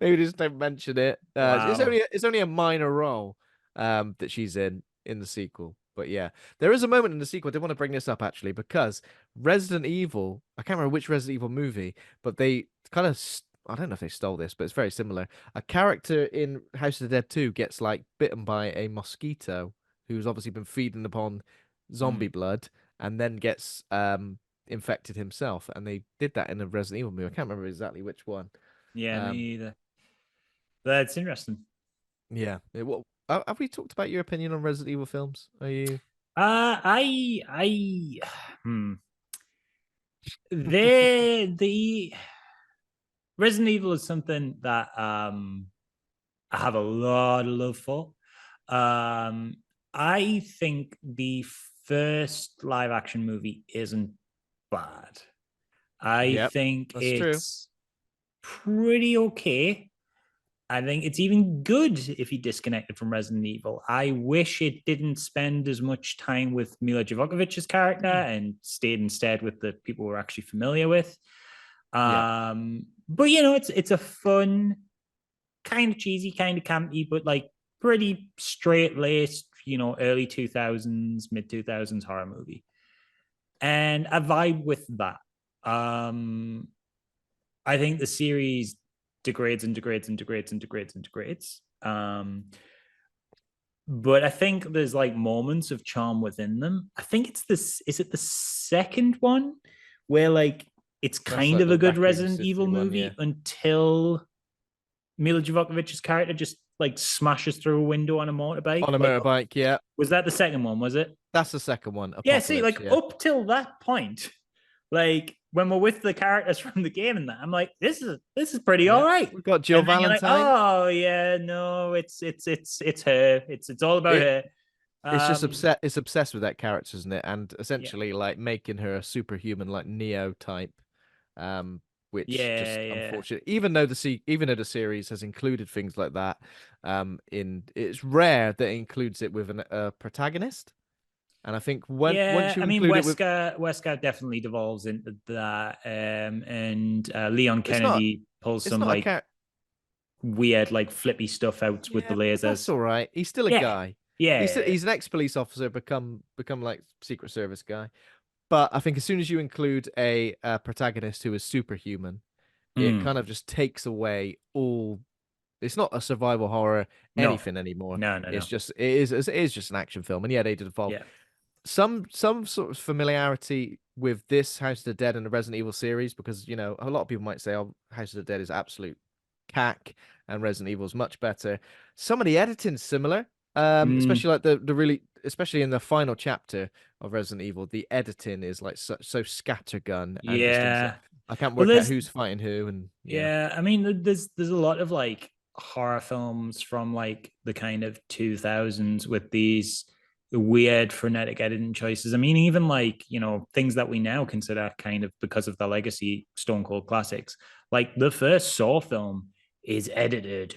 maybe just don't mention it. It's only a minor role that she's in the sequel. But yeah, there is a moment in the sequel. I did want to bring this up actually, because Resident Evil, I can't remember which Resident Evil movie, but they kind of, I don't know if they stole this, but it's very similar. A character in House of the Dead 2 gets like bitten by a mosquito who's obviously been feeding upon zombie blood, and then gets infected himself. And they did that in a Resident Evil movie. I can't remember exactly which one. Yeah, me either. That's interesting. Yeah. have we talked about your opinion on Resident Evil films? Are you? I hmm. The Resident Evil is something that I have a lot of love for. Um, I think the first live action movie isn't bad. I Yep, think that's true. it's pretty okay. I think it's even good if he disconnected from Resident Evil. I wish it didn't spend as much time with Mila Jovovich's character and stayed instead with the people we're actually familiar with. Yeah. But you know, it's a fun, kind of cheesy, kind of campy, but like pretty straight laced, you know, early 2000s, mid 2000s horror movie. And I vibe with that. Um, I think the series degrades and degrades and degrades and degrades and degrades. But I think there's like moments of charm within them. I think it's this. Is it the second one where like it's That's kind like of the a good Raccoon Resident City Evil one, yeah. movie until Mila Jovovich's character just like smashes through a window on a motorbike. On a Like, motorbike, yeah. was that the second one? Was it? That's the second one, Yeah. See, Apocalypse, like yeah. up till that point, like when we're with the characters from the game and that, I'm like, this is pretty Yeah. all right. We've got Jill And then you're like, Valentine. oh yeah, no, it's her. It's all about It her. it's just Um, upset. It's obsessed with that character, isn't it? And yeah, essentially like making her a superhuman, like Neo type. Um, which just yeah, yeah, unfortunate. Even though the series has included things like that, in it's rare that it includes it with a protagonist. And I think once yeah. you I mean, include it with, Wesker definitely devolves into that. And Leon it's not Kennedy pulls it's some not a like character. weird, like flippy stuff out with the Yeah, but that's lasers. all right. He's still a Yeah, guy. yeah, He's an ex-police officer, become like Secret Service guy. But I think as soon as you include a protagonist who is superhuman, it mm, kind of just takes away all. It's not a survival horror no, anything anymore. no, no, It's no. just it is just an action film, and yeah, they did evolve Yeah. some sort of familiarity with this House of the Dead and the Resident Evil series because a lot of people might say, "Oh, House of the Dead is absolute cack and Resident Evil is much better." Some of the editing's similar, Mm, especially like the really, especially in the final chapter of Resident Evil, the editing is like so scattergun and just things like yeah. I can't Well, work out who's fighting who, and yeah, yeah. I mean, there's a lot of like horror films from like the kind of 2000s with these weird frenetic editing choices. I mean, even like things that we now consider kind of because of the legacy Stone Cold classics. Like the first Saw film is edited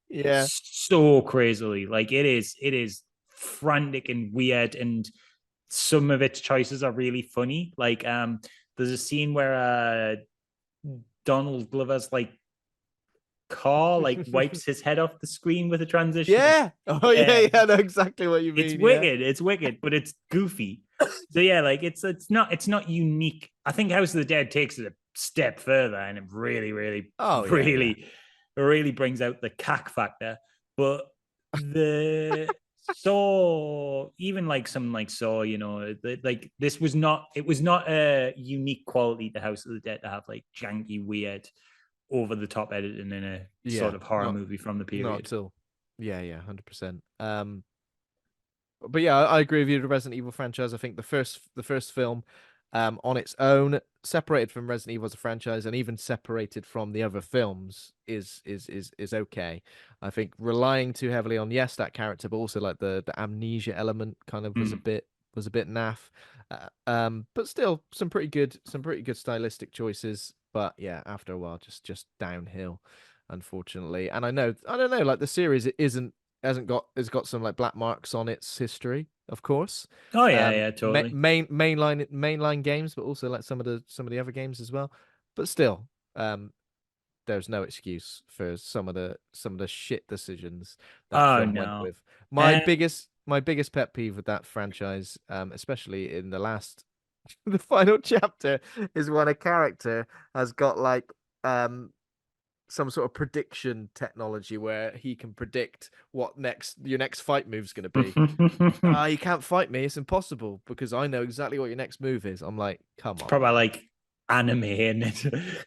yeah, so crazily. Like it is frantic and weird, and some of its choices are really funny. Like there's a scene where Donald Glover's like car like wipes his head off the screen with a transition. yeah. Oh yeah, Yeah, yeah. I know exactly what you it's mean. Yeah. wicked. It's wicked, but it's goofy. So yeah, like it's not unique. I think House of the Dead takes it a step further, and it really, really, Oh yeah, yeah. really, really brings out the cack factor. But the Saw, even like some like Saw, like this was not. It was not a unique quality to House of the Dead to have like janky, weird, over the top editing in a sort Yeah, of horror movie from the not period. at all. Yeah, yeah, 100%. But yeah, I agree with you. The Resident Evil franchise. I think the first film, on its own, separated from Resident Evil as a franchise, and even separated from the other films, is okay. I think relying too heavily on yes that character, but also like the amnesia element kind of was a Mm. bit naff. But still some pretty good stylistic choices. But yeah, after a while, just downhill, unfortunately. And I don't know, like the series, it isn't hasn't got has got some like black marks on its history, of course. Oh yeah, yeah, totally. Mainline games, but also like some of the other games as well. But still, there's no excuse for some of the shit decisions that Oh film went no. with. My And biggest my biggest pet peeve with that franchise, especially in the final chapter, is when a character has got like some sort of prediction technology where he can predict what your next fight move is going to be. it's You can't fight me. It's impossible because I know exactly what your next move is. I'm like, come on, probably man. like anime in it.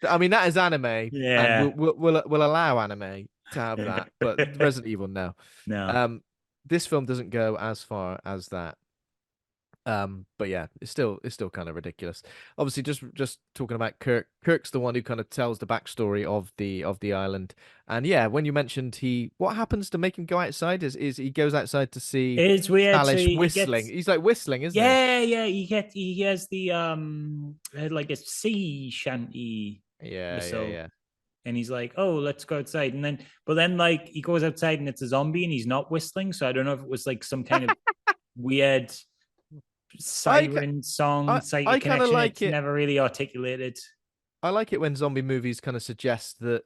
I mean, that is anime, and Yeah. we'll allow anime. to have that, but Resident Evil, no. No. This film doesn't go as far as that. But yeah, it's still kind of ridiculous. Obviously, just talking about Kirk. Kirk's the one who kind of tells the backstory of the island. And yeah, when you mentioned what happens to make him go outside is he goes outside to see It's weird. So Salish he whistling. gets, He's like whistling, isn't yeah. He has the like a sea shanty he? Yeah, yeah, whistle, yeah. and he's like, "Oh, let's go outside." And then, but then like he goes outside and it's a zombie and he's not whistling. So I don't know if it was like some kind of weird I ca- siren song, I psychic I kind of connection. like It's it. never really articulated. I like it when zombie movies kind of suggest that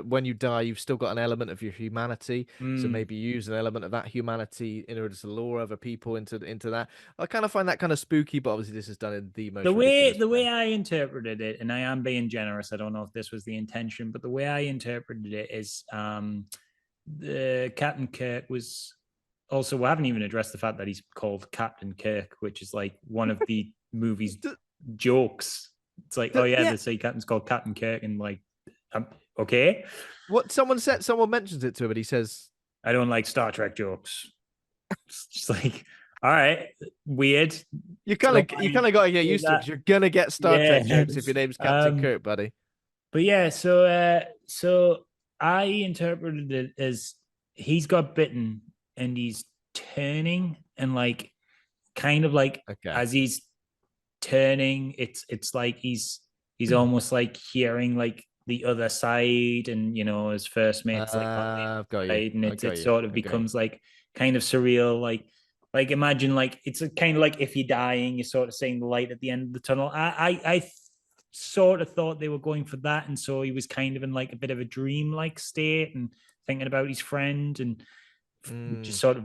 when you die, you've still got an element of your humanity. So Mm. maybe use an element of that humanity in order to lure other people into that. I kind of find that kind of spooky, but obviously this is done in the most ridiculous The way way. I interpreted it, and I am being generous, I don't know if this was the intention, but the way I interpreted it is the Captain Kirk was also, we haven't even addressed the fact that he's called Captain Kirk, which is like one of the movie's jokes. It's like, oh yeah, Yeah, the sea captain's called Captain Kirk, and like, okay, what someone mentions it to him, and he says, I don't like Star Trek jokes. It's just like, all right, weird. You kind of got to get used to it That. because you're gonna get Star Yeah. Trek jokes if your name's Captain Kirk, buddy. But yeah, so I interpreted it as he's got bitten and he's turning, and like kind of like Okay. as he's turning, it's like he's almost like hearing like the other side, and you know his first mate's like on the I've got you. side, and I got it you. sort of I got you. becomes like kind of surreal, like imagine like it's a kind of like if you're dying, you're sort of seeing the light at the end of the tunnel. I sort of thought they were going for that, and so he was kind of in like a bit of a dream-like state and thinking about his friend, and just sort of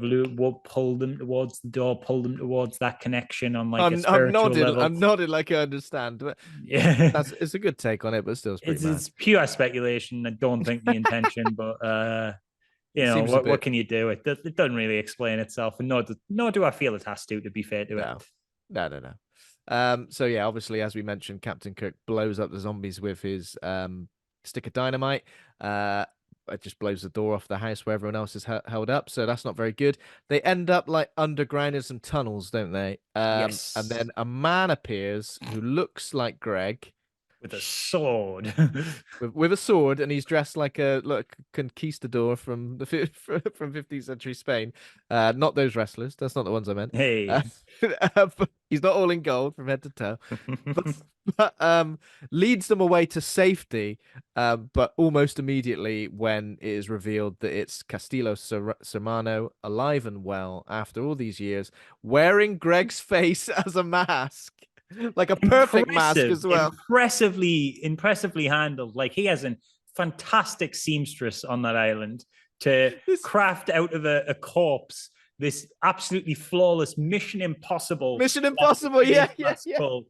pulled him towards the door, pulled him towards that connection on like a I'm spiritual nodding. level. I'm nodding like I understand. But Yeah, it's a good take on it, but still, it's pretty mad. it's pure speculation. I don't think the intention, but you It know seems a what bit. can you do? It doesn't really explain itself, and nor do I feel it has to. To be fair to it, No, no. So yeah, obviously, as we mentioned, Captain Kirk blows up the zombies with his stick of dynamite. It just blows the door off the house where everyone else is held up. So that's not very good. They end up like underground in some tunnels, don't they? And yes, then a man appears who looks like Greg with a sword. with a sword, and he's dressed like a conquistador from from 15th century Spain. Not those wrestlers. That's not the ones I meant. Hey. But he's not all in gold from head to toe, but, but leads them away to safety. But almost immediately, when it is revealed that it's Castillo Sermano, alive and well after all these years, wearing Greg's face as a mask. Like a perfect mask as well. Impressively handled. Like he has a fantastic seamstress on that island to craft out of a corpse this absolutely flawless Mission Impossible. Mission Impossible, yeah. That's exactly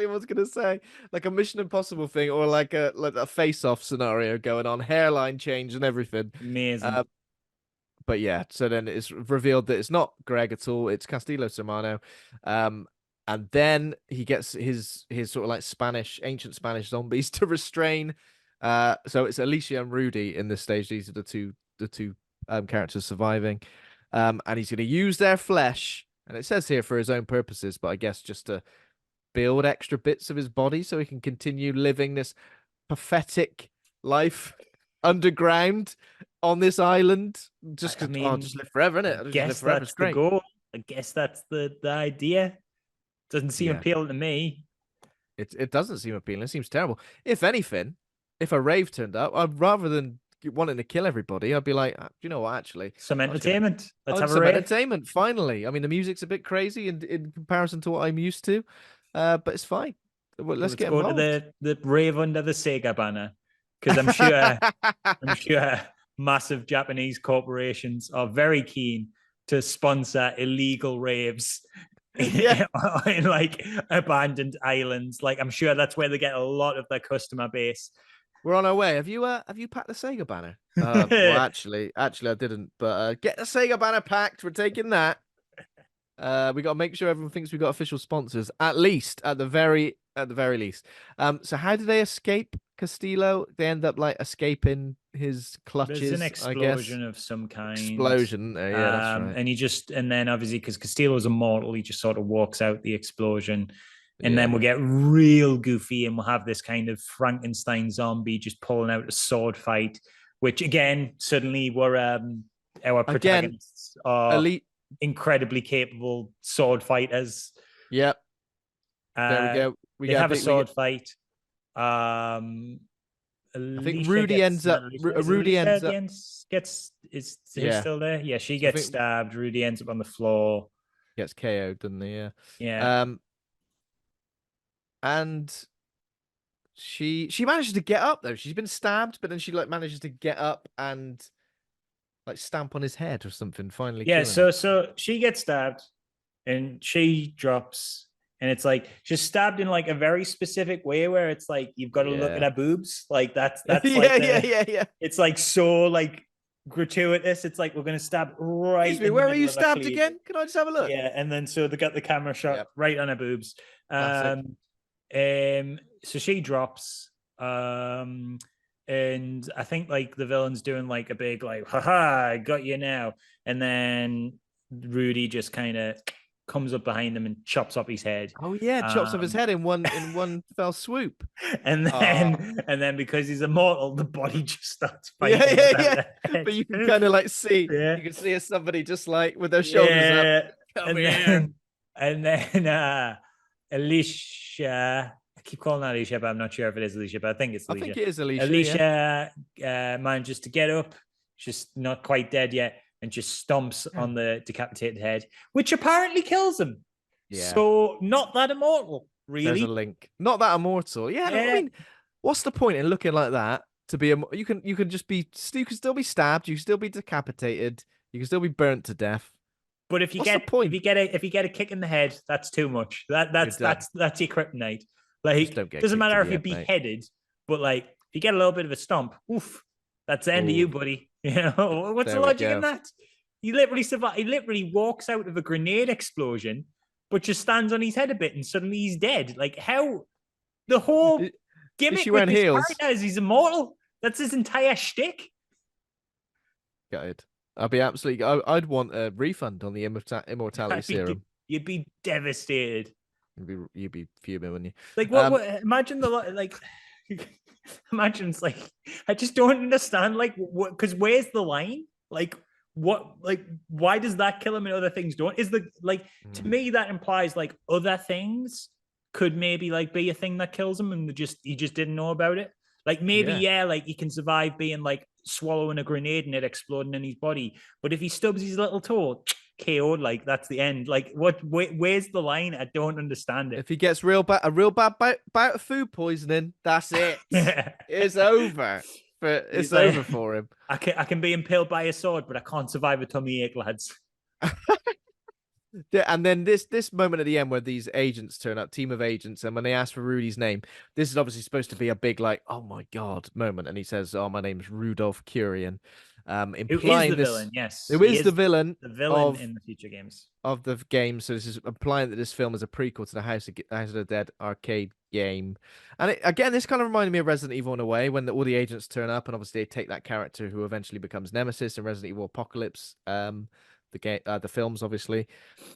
what I was gonna say. Like a Mission Impossible thing, or like a face-off scenario going on, hairline change and everything. Amazing. But yeah, so then it's revealed that it's not Greg at all, it's Castillo Sermano. And then he gets his sort of like ancient Spanish zombies to restrain. So it's Alicia and Rudy in this stage. These are the two characters surviving. And he's going to use their flesh, and it says here for his own purposes, but I guess just to build extra bits of his body so he can continue living this pathetic life underground on this island. Just because, just live forever, innit? I Just guess live forever. that's It's great. the goal. I guess that's the idea. Doesn't seem appealing to me. It doesn't seem appealing. It seems terrible. If anything, if a rave turned up, I'd rather than wanting to kill everybody, I'd be like, you know what, actually, some entertainment. Let's have some entertainment. Finally, I mean, the music's a bit crazy in comparison to what I'm used to, but it's fine. Well, let's get involved. Go to the rave under the Sega banner, because I'm sure massive Japanese corporations are very keen to sponsor illegal raves. Yeah. In like abandoned islands. Like I'm sure that's where they get a lot of their customer base. We're on our way. Have you packed the Sega banner? Well, actually, I didn't. But get the Sega banner packed. We're taking that. We got to make sure everyone thinks we got official sponsors. At least, at the very at the very least. So how do they escape Castillo? They end up like escaping his There's an clutches, I guess. explosion of some kind. Explosion. Yeah, that's right. And then obviously because Castillo's immortal, he just sort of walks out the explosion. And then Yeah. we'll get real goofy and we'll have this kind of Frankenstein zombie just pulling out a sword fight, which again, suddenly our protagonists are elite. incredibly capable sword fighters. Yep. There we go. They have a sword fight. I think Rudy ends up. Rudy ends up. Is he still there? Yeah, she gets stabbed. Rudy ends up on the floor. Gets KO'd, doesn't he? Yeah. Yeah. And she manages to get up though. She's been stabbed, but then she like manages to get up and like stamp on his head or something. Finally, yeah. So she gets stabbed, and she drops, and it's like she's stabbed in like a very specific way where it's like you've got to look at her boobs. Like that's yeah, like yeah. It's like so like gratuitous. It's like we're gonna stab right. Excuse me, where are you stabbed again? Can I just have a look? Yeah, and then so they got the camera shot right on her boobs. So she drops. And I think like the villain's doing like a big like, haha, I got you now. And then Rudy just kind of comes up behind him and chops off his head. Oh yeah, chops off his head in one fell swoop. And then because he's immortal, the body just starts fighting. Yeah. But you can kind of like see, you can see somebody just like with their shoulders up. Come here. And then Alicia, I keep calling her Alicia, but I'm not sure if it is Alicia, but I think it's Alicia. I think it is Alicia. Alicia manages to get up, she's not quite dead yet, and just stomps on the decapitated head, which apparently kills him. Yeah. So not that immortal, really. There's a link. Not that immortal. Yeah. I mean, what's the point in looking like that? To be you can still be stabbed, you can still be decapitated, you can still be burnt to death. But if you get a kick in the head, that's too much. That's your kryptonite. Like doesn't matter if you're beheaded, but like if you get a little bit of a stomp, oof, that's the end of you, buddy. You know what's the logic in that? He literally survived. He literally walks out of a grenade explosion, but just stands on his head a bit, and suddenly he's dead. Like how the whole gimmick with his character is he's immortal. That's his entire shtick. Got it. I'd be absolutely. I'd want a refund on the immortality serum. You'd be devastated. You'd be fuming, wouldn't you? Like what? Imagine like. Imagine it's like I just don't understand. Like, what? Because where's the line? Like, what? Like, why does that kill him and other things don't? Is the like to me that implies like other things could maybe like be a thing that kills him and he just didn't know about it. Like maybe like he can survive being like swallowing a grenade and it exploding in his body. But if he stubs his little toe, KO'd, like that's the end. Like where's the line? I don't understand it. If he gets a real bad bout of food poisoning, that's it. It's over. It's over for him. I can be impaled by a sword, but I can't survive a tummy ache, lads. Yeah, and then this moment at the end where these agents turn up, team of agents, and when they ask for Rudy's name, this is obviously supposed to be a big like, oh my god moment, and he says, "Oh, my name's Rudolph Curian," implying villain. Yes, who is the villain in the future games of the game. So this is implying that this film is a prequel to the House of the Dead arcade game, and again, this kind of reminded me of Resident Evil in a way when all the agents turn up, and obviously they take that character who eventually becomes Nemesis in Resident Evil Apocalypse. The films, obviously,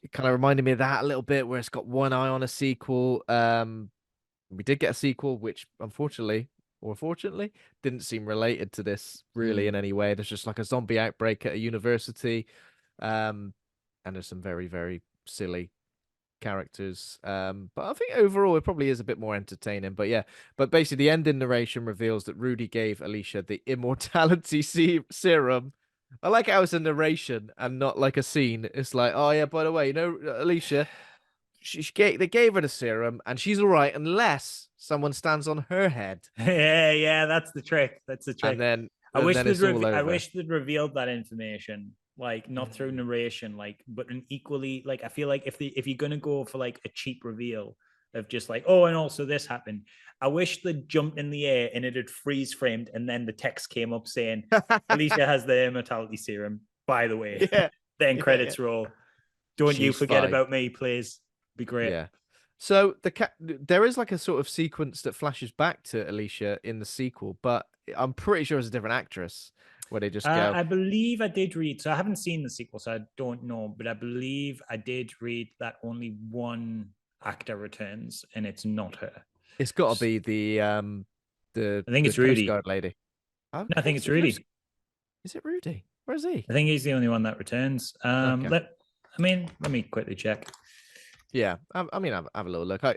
it kind of reminded me of that a little bit, where it's got one eye on a sequel. We did get a sequel, which unfortunately or fortunately didn't seem related to this really in any way. There's just like a zombie outbreak at a university, and there's some very, very silly characters. But I think overall it probably is a bit more entertaining. But yeah, but basically the ending narration reveals that Rudy gave Alicia the immortality serum. I like how it's a narration and not like a scene. It's like, oh yeah, by the way, you know, Alicia, they gave her the serum and she's all right unless someone stands on her head. Yeah, that's the trick. That's the trick. And then I wish they'd revealed that information, like not through narration, like, but an equally like I feel like if you're gonna go for like a cheap reveal of just like, oh, and also this happened. I wish they'd jumped in the air and it had freeze framed and then the text came up saying Alicia has the immortality serum, by the way. Yeah. Then credits roll. Don't you forget about me, please. Be great. Yeah. So there is like a sort of sequence that flashes back to Alicia in the sequel, but I'm pretty sure it's a different actress where they just go. I believe I did read, so I haven't seen the sequel, so I don't know, but I believe I did read that only one actor returns, and it's not her. It's got to be I think the it's Coast Rudy. Guard lady. No, I think it's Rudy. Is it Rudy? Where is he? I think he's the only one that returns. Okay. Let me quickly check. Yeah, I mean, have a little look. But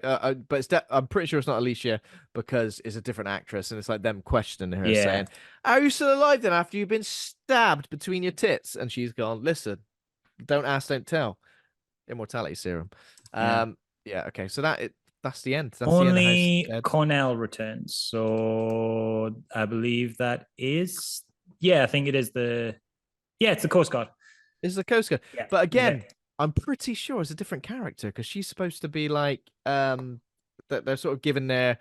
I'm pretty sure it's not Alicia because it's a different actress, and it's like them questioning her, Yeah, saying, "Are you still alive then after you've been stabbed between your tits?" And she's gone, "Listen, don't ask, don't tell. Immortality serum." yeah. Yeah. Okay. So that's the end. That's the end of House of the Only Dead. Cornell returns. So I believe that is, yeah, I think it is it's the Coast Guard. This is the Coast Guard, Yeah, but yeah. again, I'm pretty sure it's a different character because she's supposed to be like that they're sort of giving their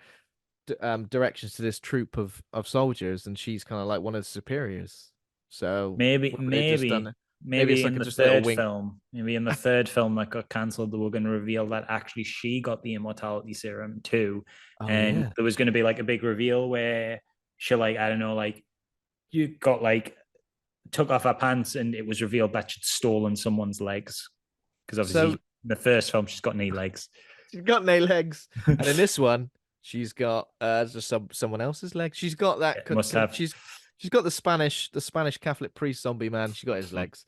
directions to this troop of soldiers, and she's kind of like one of the superiors. So Maybe, whether they've just done it, maybe it's maybe like in the just a little third wink. film, maybe in the third film that got cancelled, they were going to reveal that actually she got the immortality serum too, Oh and yeah. there was going to be like a big reveal where she, like, I don't know, like you got like took off her pants and it was revealed that she'd stolen someone's legs, because obviously So in the first film she's got knee legs. she's got no legs, and in this one, she's got just someone else's legs. She's got that. Must have. She's got the Spanish Catholic priest zombie man. She got his legs.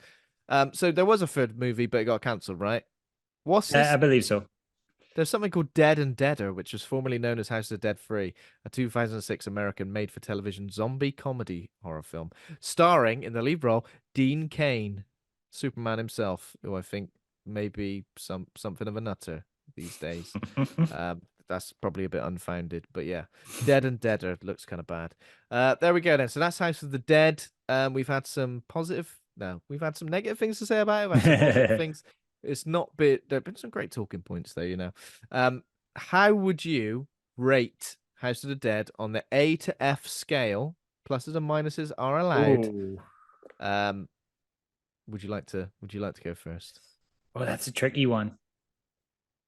So there was a third movie, but it got cancelled, right? What's I this? believe so. There's something called Dead and Deader, which was formerly known as House of the Dead 3, a 2006 American made-for-television zombie comedy horror film, starring in the lead role Dean Cain, Superman himself, who I think may be something of a nutter these days. That's probably a bit unfounded, but yeah, Dead and Deader looks kind of bad. There we go then. So that's House of the Dead. We've had some we've had some negative things to say about it. We've had some positive things. It's not been there've been some great talking points though, you know. How would you rate House of the Dead on the A to F scale? Pluses and minuses are allowed. Ooh. Um, would you like to go first? Oh, that's a tricky one.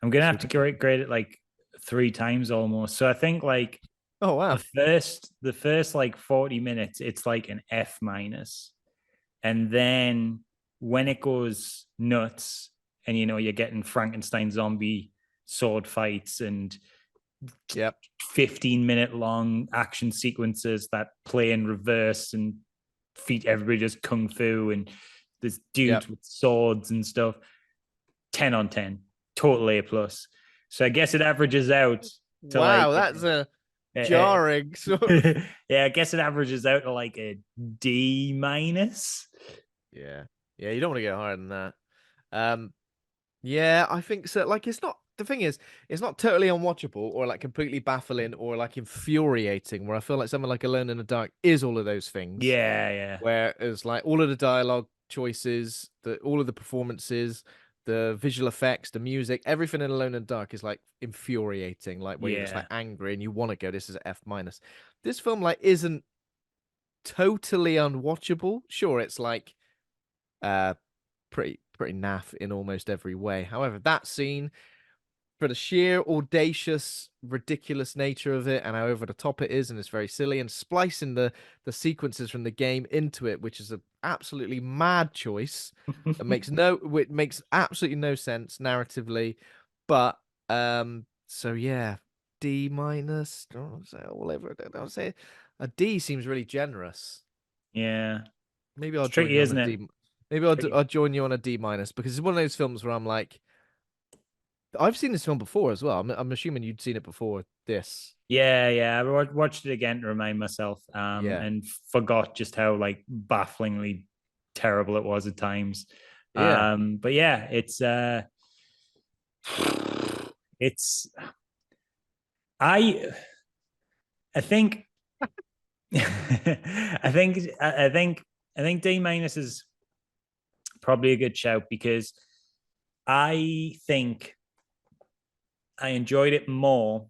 I'm gonna have to grade it like 3 times almost. So I think like Oh wow. the first like 40 minutes, it's like an F minus. And then when it goes nuts, and you know, you're getting Frankenstein zombie sword fights and Yep. 15-minute long action sequences that play in reverse and feed everybody just kung fu, and there's dudes with swords and stuff. 10 on 10, total A plus. So I guess it averages out to Wow, like that's a jarring sort of... yeah, I guess it averages out to like a D minus. Yeah. Yeah, you don't want to go higher than that. Yeah, I think so. Like, it's not the thing is, it's not totally unwatchable or like completely baffling or like infuriating. Where I feel like something like Alone in the Dark is all of those things. Yeah. Where it's like all of the dialogue choices, all of the performances, the visual effects, the music, everything in Alone in the Dark is like infuriating. Like where you're just like angry and you want to go. This is F minus. This film like isn't totally unwatchable. Sure, it's like pretty naff in almost every way. However, that scene, for the sheer audacious, ridiculous nature of it and how over the top it is, and it's very silly, and splicing the sequences from the game into it, which is an absolutely mad choice that makes absolutely no sense narratively. But so yeah, D minus. Don't say all over it. Don't say a D seems really generous. Yeah. Maybe I'll It's join tricky, you on a isn't D. it? Maybe I'll join you on a D minus because it's one of those films where I'm like, I've seen this film before as well. I'm assuming you'd seen it before this. Yeah. I watched it again to remind myself, Yeah. and forgot just how like bafflingly terrible it was at times. Yeah. But yeah, it's I I think I think D minus is probably a good shout, because I think I enjoyed it more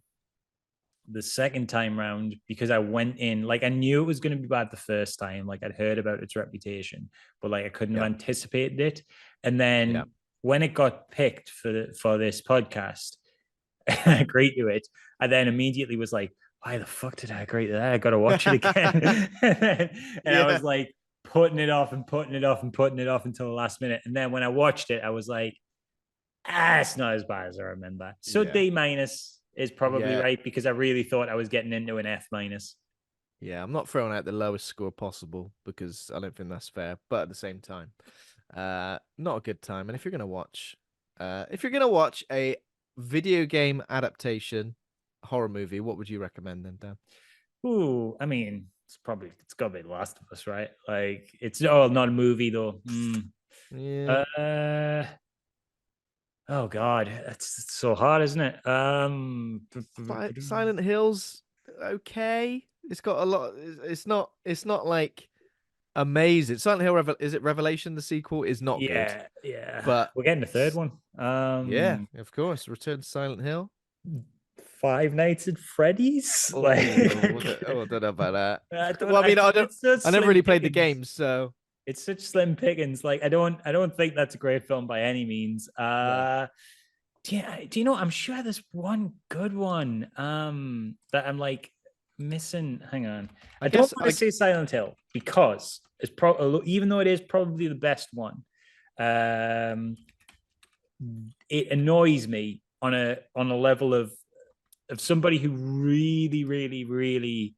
the second time round, because I went in like I knew it was going to be bad the first time. Like I'd heard about its reputation, but like I couldn't have Yeah. anticipated it. And Yeah. then when it got picked for this podcast, I agreed to it, and then immediately was like, why the fuck did I agree to that? I got to watch it again. And I Yeah, was like putting it off and putting it off and putting it off until the last minute. And then when I watched it, I was like, it's not as bad as I remember. So yeah, D minus is probably yeah, right because I really thought I was getting into an F minus. yeah. I'm not throwing out the lowest score possible because I don't think that's fair. But at the same time, not a good time. And if you're gonna watch a video game adaptation horror movie, what would you recommend then, Dan? Ooh, I mean, it's got to be The Last of Us, right? Like it's not a movie though. Yeah, Uh, oh God, it's so hard, isn't it? Silent Hill's okay. It's got a lot. It's not like amazing. Silent Hill is it Revelation? The sequel is not good, yeah. but We're getting a third one. yeah, of course, Return to Silent Hill. Five Nights at Freddy's. Oh, Like, I don't know about that. I don't. Well, I mean, I don't. It's so I never slim really played the pickings. games, so It's such slim pickings. Like, I don't think that's a great film by any means. no. Do you know? I'm sure there's one good one. That I'm like missing. Hang on. I I don't guess want to I say Silent Hill because even though it is probably the best one. Um, it annoys me on a level of somebody who really, really, really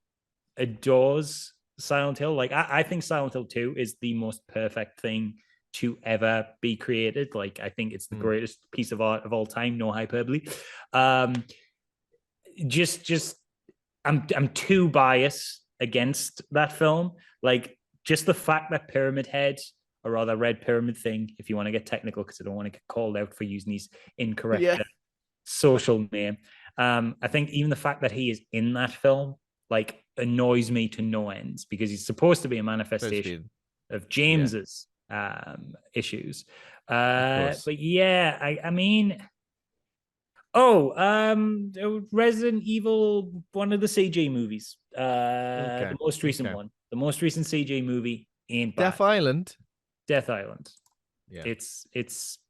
adores Silent Hill. Like I think Silent Hill 2 is the most perfect thing to ever be created. Like I think it's the hmm, greatest piece of art of all time, no hyperbole. Um just I'm too biased against that film. Like just the fact that Pyramid Head, or rather Red Pyramid Thing, if you want to get technical, because I don't want to get called out for using these incorrect yeah, social name. I think even the fact that he is in that film like annoys me to no ends because he's supposed to be a supposed to manifestation be, of yeah, James's issues. of course. But yeah, I mean, Resident Evil, one of the CG movies, Okay, the most recent okay. one, the most recent CG movie ain't bad. Death Island, Death Island. yeah, It's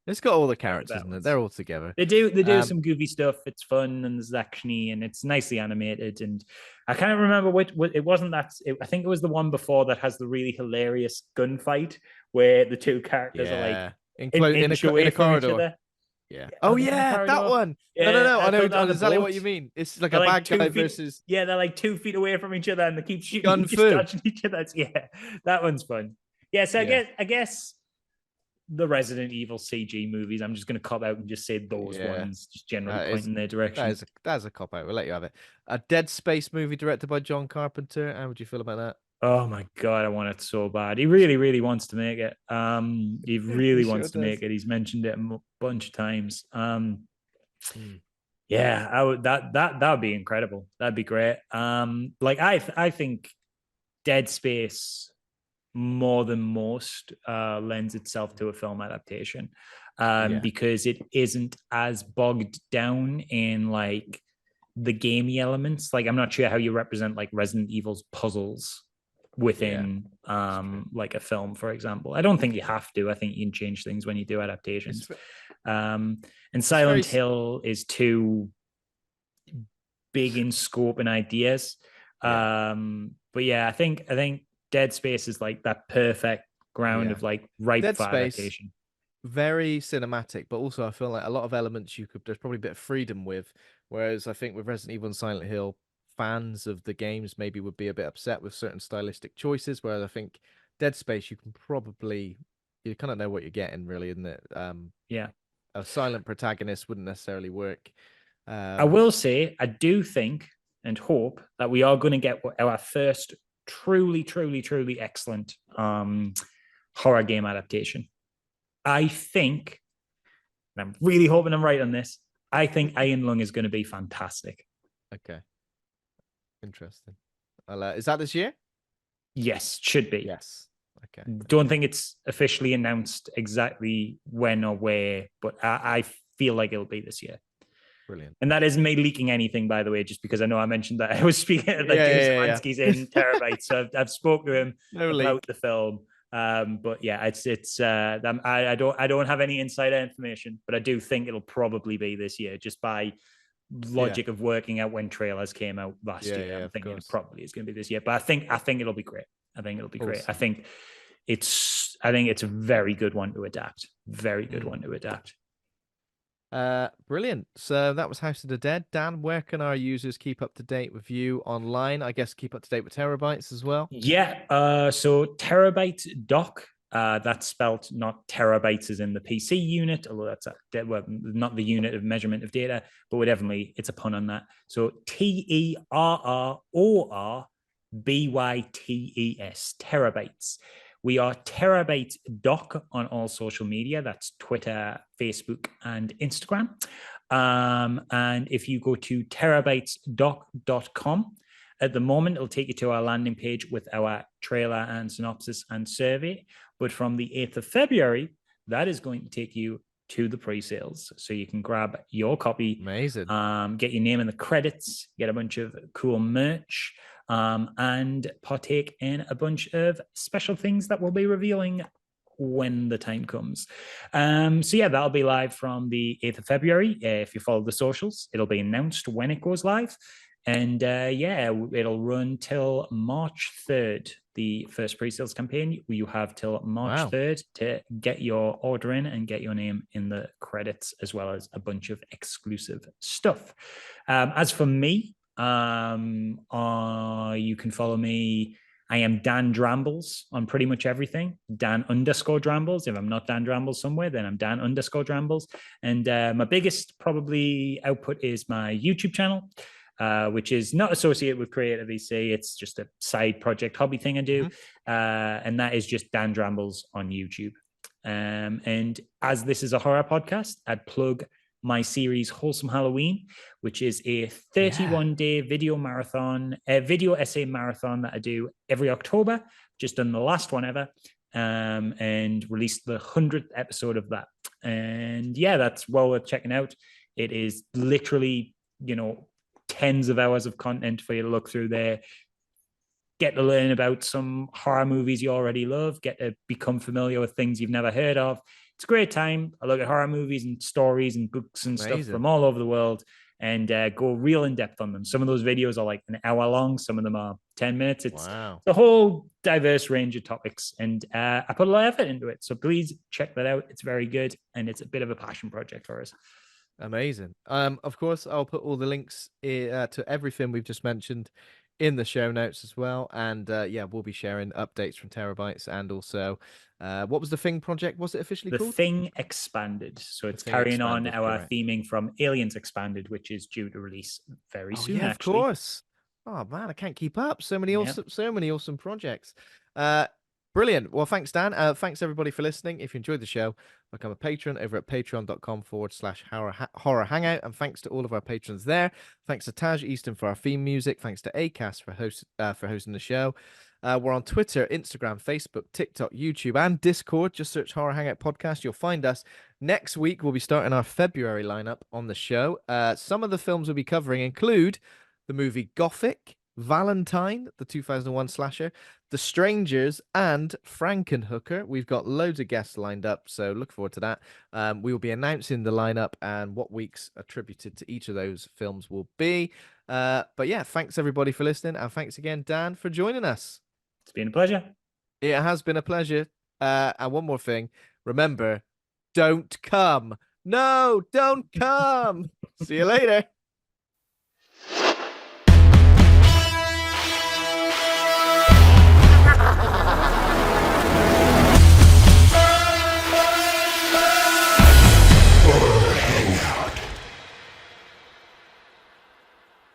it's got all the one of the characters better in it. ones. They're all together. They do Um, some goofy stuff. It's fun and there's actiony and it's nicely animated. And I can't remember what it wasn't that. I think it was the one before that has the really hilarious gunfight where the two characters are like yeah, an in inch in away a from each corridor. other. Yeah. Are Oh they in a yeah, that corridor? one. No, no, Yeah, no. I thought I that know was a exactly what boat. you mean. It's like They're a like bad guy 2 feet. versus Yeah, they're like 2 feet away from each other and they keep shooting Gun each, just Fu. dodging each other. Yeah, that one's fun. Yeah, so Yeah, I guess the Resident Evil CG movies. I'm just going to cop out and just say those yeah. ones, just generally That is pointing their direction. that is a cop out. We'll let you have it. A Dead Space movie directed by John Carpenter. How would you feel about that? Oh my god, I want it so bad. He really, really wants to make it. He He really sure wants to make does. it. He's mentioned it a bunch of times. Mm, Yeah, I would that would be incredible. That'd be great. Like I think Dead Space more than most lends itself to a film adaptation, yeah, because it isn't as bogged down in like the gamey elements. Like I'm not sure how you represent like Resident Evil's puzzles yeah. within It's true. like a film, for example. I don't think you have to. I think you can change things when you do It's adaptations. Um, and it's very Silent Hill is too big in scope and ideas. yeah. But yeah, I think Dead Space is like that perfect ground Yeah. of like ripe Dead for Space, adaptation. very cinematic, but also I feel like a lot of elements there's probably a bit of freedom with. Whereas I think with Resident Evil and Silent Hill, fans of the games maybe would be a bit upset with certain stylistic choices. Whereas I think Dead Space, you kind of know what you're getting, really, isn't it? Yeah. A silent protagonist wouldn't necessarily work. I Um, will say, I do think and hope that we are going to get our first truly, truly, truly excellent horror game adaptation. I think, and I'm really hoping I'm right on this, I think Iron Lung is going to be fantastic. okay, interesting. Is that this year? Yes, should be. Yes. Okay. Don't Okay. think it's officially announced exactly when or where, but I feel like it'll be this year. Brilliant. And that isn't me leaking anything, by the way, just because I know I mentioned that I was speaking that Yeah, James yeah, Szymanski's yeah. in Terabyte, so I've spoke to him No about leak. the film. But yeah, I don't have any insider information, but I do think it'll probably be this year, just by logic of working out when trailers came out last year. Yeah, I'm of thinking course. it probably is going to be this year, but I think it'll be great. I think it'll be great. Awesome. I think it's a very good one to adapt. Very good one to adapt. Brilliant. So that was House of the Dead. Dan, where can our users keep up to date with you online? I guess keep up to date with Terabytes as well. Yeah. So Terabyte Doc. That's spelt not terabytes as in the PC unit, although that's not the unit of measurement of data, but whatever, it's a pun on that. So TERRORBYTES, terabytes. We are Terabyte Doc on all social media. That's Twitter, Facebook, and Instagram. And if you go to terabytesdoc.com, at the moment, it'll take you to our landing page with our trailer and synopsis and survey. But from the 8th of February, that is going to take you to the pre-sales. So you can grab your copy. Amazing. Get your name in the credits, get a bunch of cool merch, and partake in a bunch of special things that we'll be revealing when the time comes. So yeah, that'll be live from the 8th of February. If you follow the socials, it'll be announced when it goes live. And yeah, it'll run till March 3rd, the first pre-sales campaign. You have till March 3rd to get your order in and get your name in the credits, as well as a bunch of exclusive stuff. As for me, you can follow me. I am Dan Drambles on pretty much everything. Dan_Drambles. If I'm not Dan Drambles somewhere, then I'm Dan_Drambles. And my biggest probably output is my YouTube channel, which is not associated with Creative EC. It's just a side project hobby thing I do. And that is just Dan Drambles on YouTube. And as this is a horror podcast, I'd plug my series Wholesome Halloween, which is a 31-day video essay marathon that I do every October. Just done the last one ever, and released the 100th episode of that. And yeah, that's well worth checking out. It is literally, tens of hours of content for you to look through there. Get to learn about some horror movies you already love. Get to become familiar with things you've never heard of. It's a great time. I look at horror movies and stories and books and stuff from all over the world, and go real in depth on them. Some of those videos are like an hour long. Some of them are 10 minutes. It's the whole diverse range of topics. And I put a lot of effort into it. So please check that out. It's very good. And it's a bit of a passion project for us. Amazing. Of course, I'll put all the links to everything we've just mentioned in the show notes as well. And yeah, we'll be sharing updates from Terabytes, and also what was the Thing project? Was it officially called? The Thing Expanded. So it's carrying on our theming from Aliens Expanded, which is due to release very soon. Yeah, actually. Of course. Oh man, I can't keep up. So many awesome projects. Brilliant. Well, thanks, Dan. Thanks everybody for listening. If you enjoyed the show, become a patron over at patreon.com/horror hangout. And thanks to all of our patrons there. Thanks to Taj Easton for our theme music. Thanks to Acast for hosting the show. We're on Twitter, Instagram, Facebook, TikTok, YouTube, and Discord. Just search Horror Hangout Podcast. You'll find us. Next week, we'll be starting our February lineup on the show. Some of the films we'll be covering include the movie Gothic, Valentine, the 2001 slasher, The Strangers, and Frankenhooker. We've got loads of guests lined up, so look forward to that. We will be announcing the lineup and what weeks attributed to each of those films will be. But yeah, thanks everybody for listening, and thanks again, Dan, for joining us. It's been a pleasure. It has been a pleasure. And one more thing, remember, don't come. No, don't come. See you later.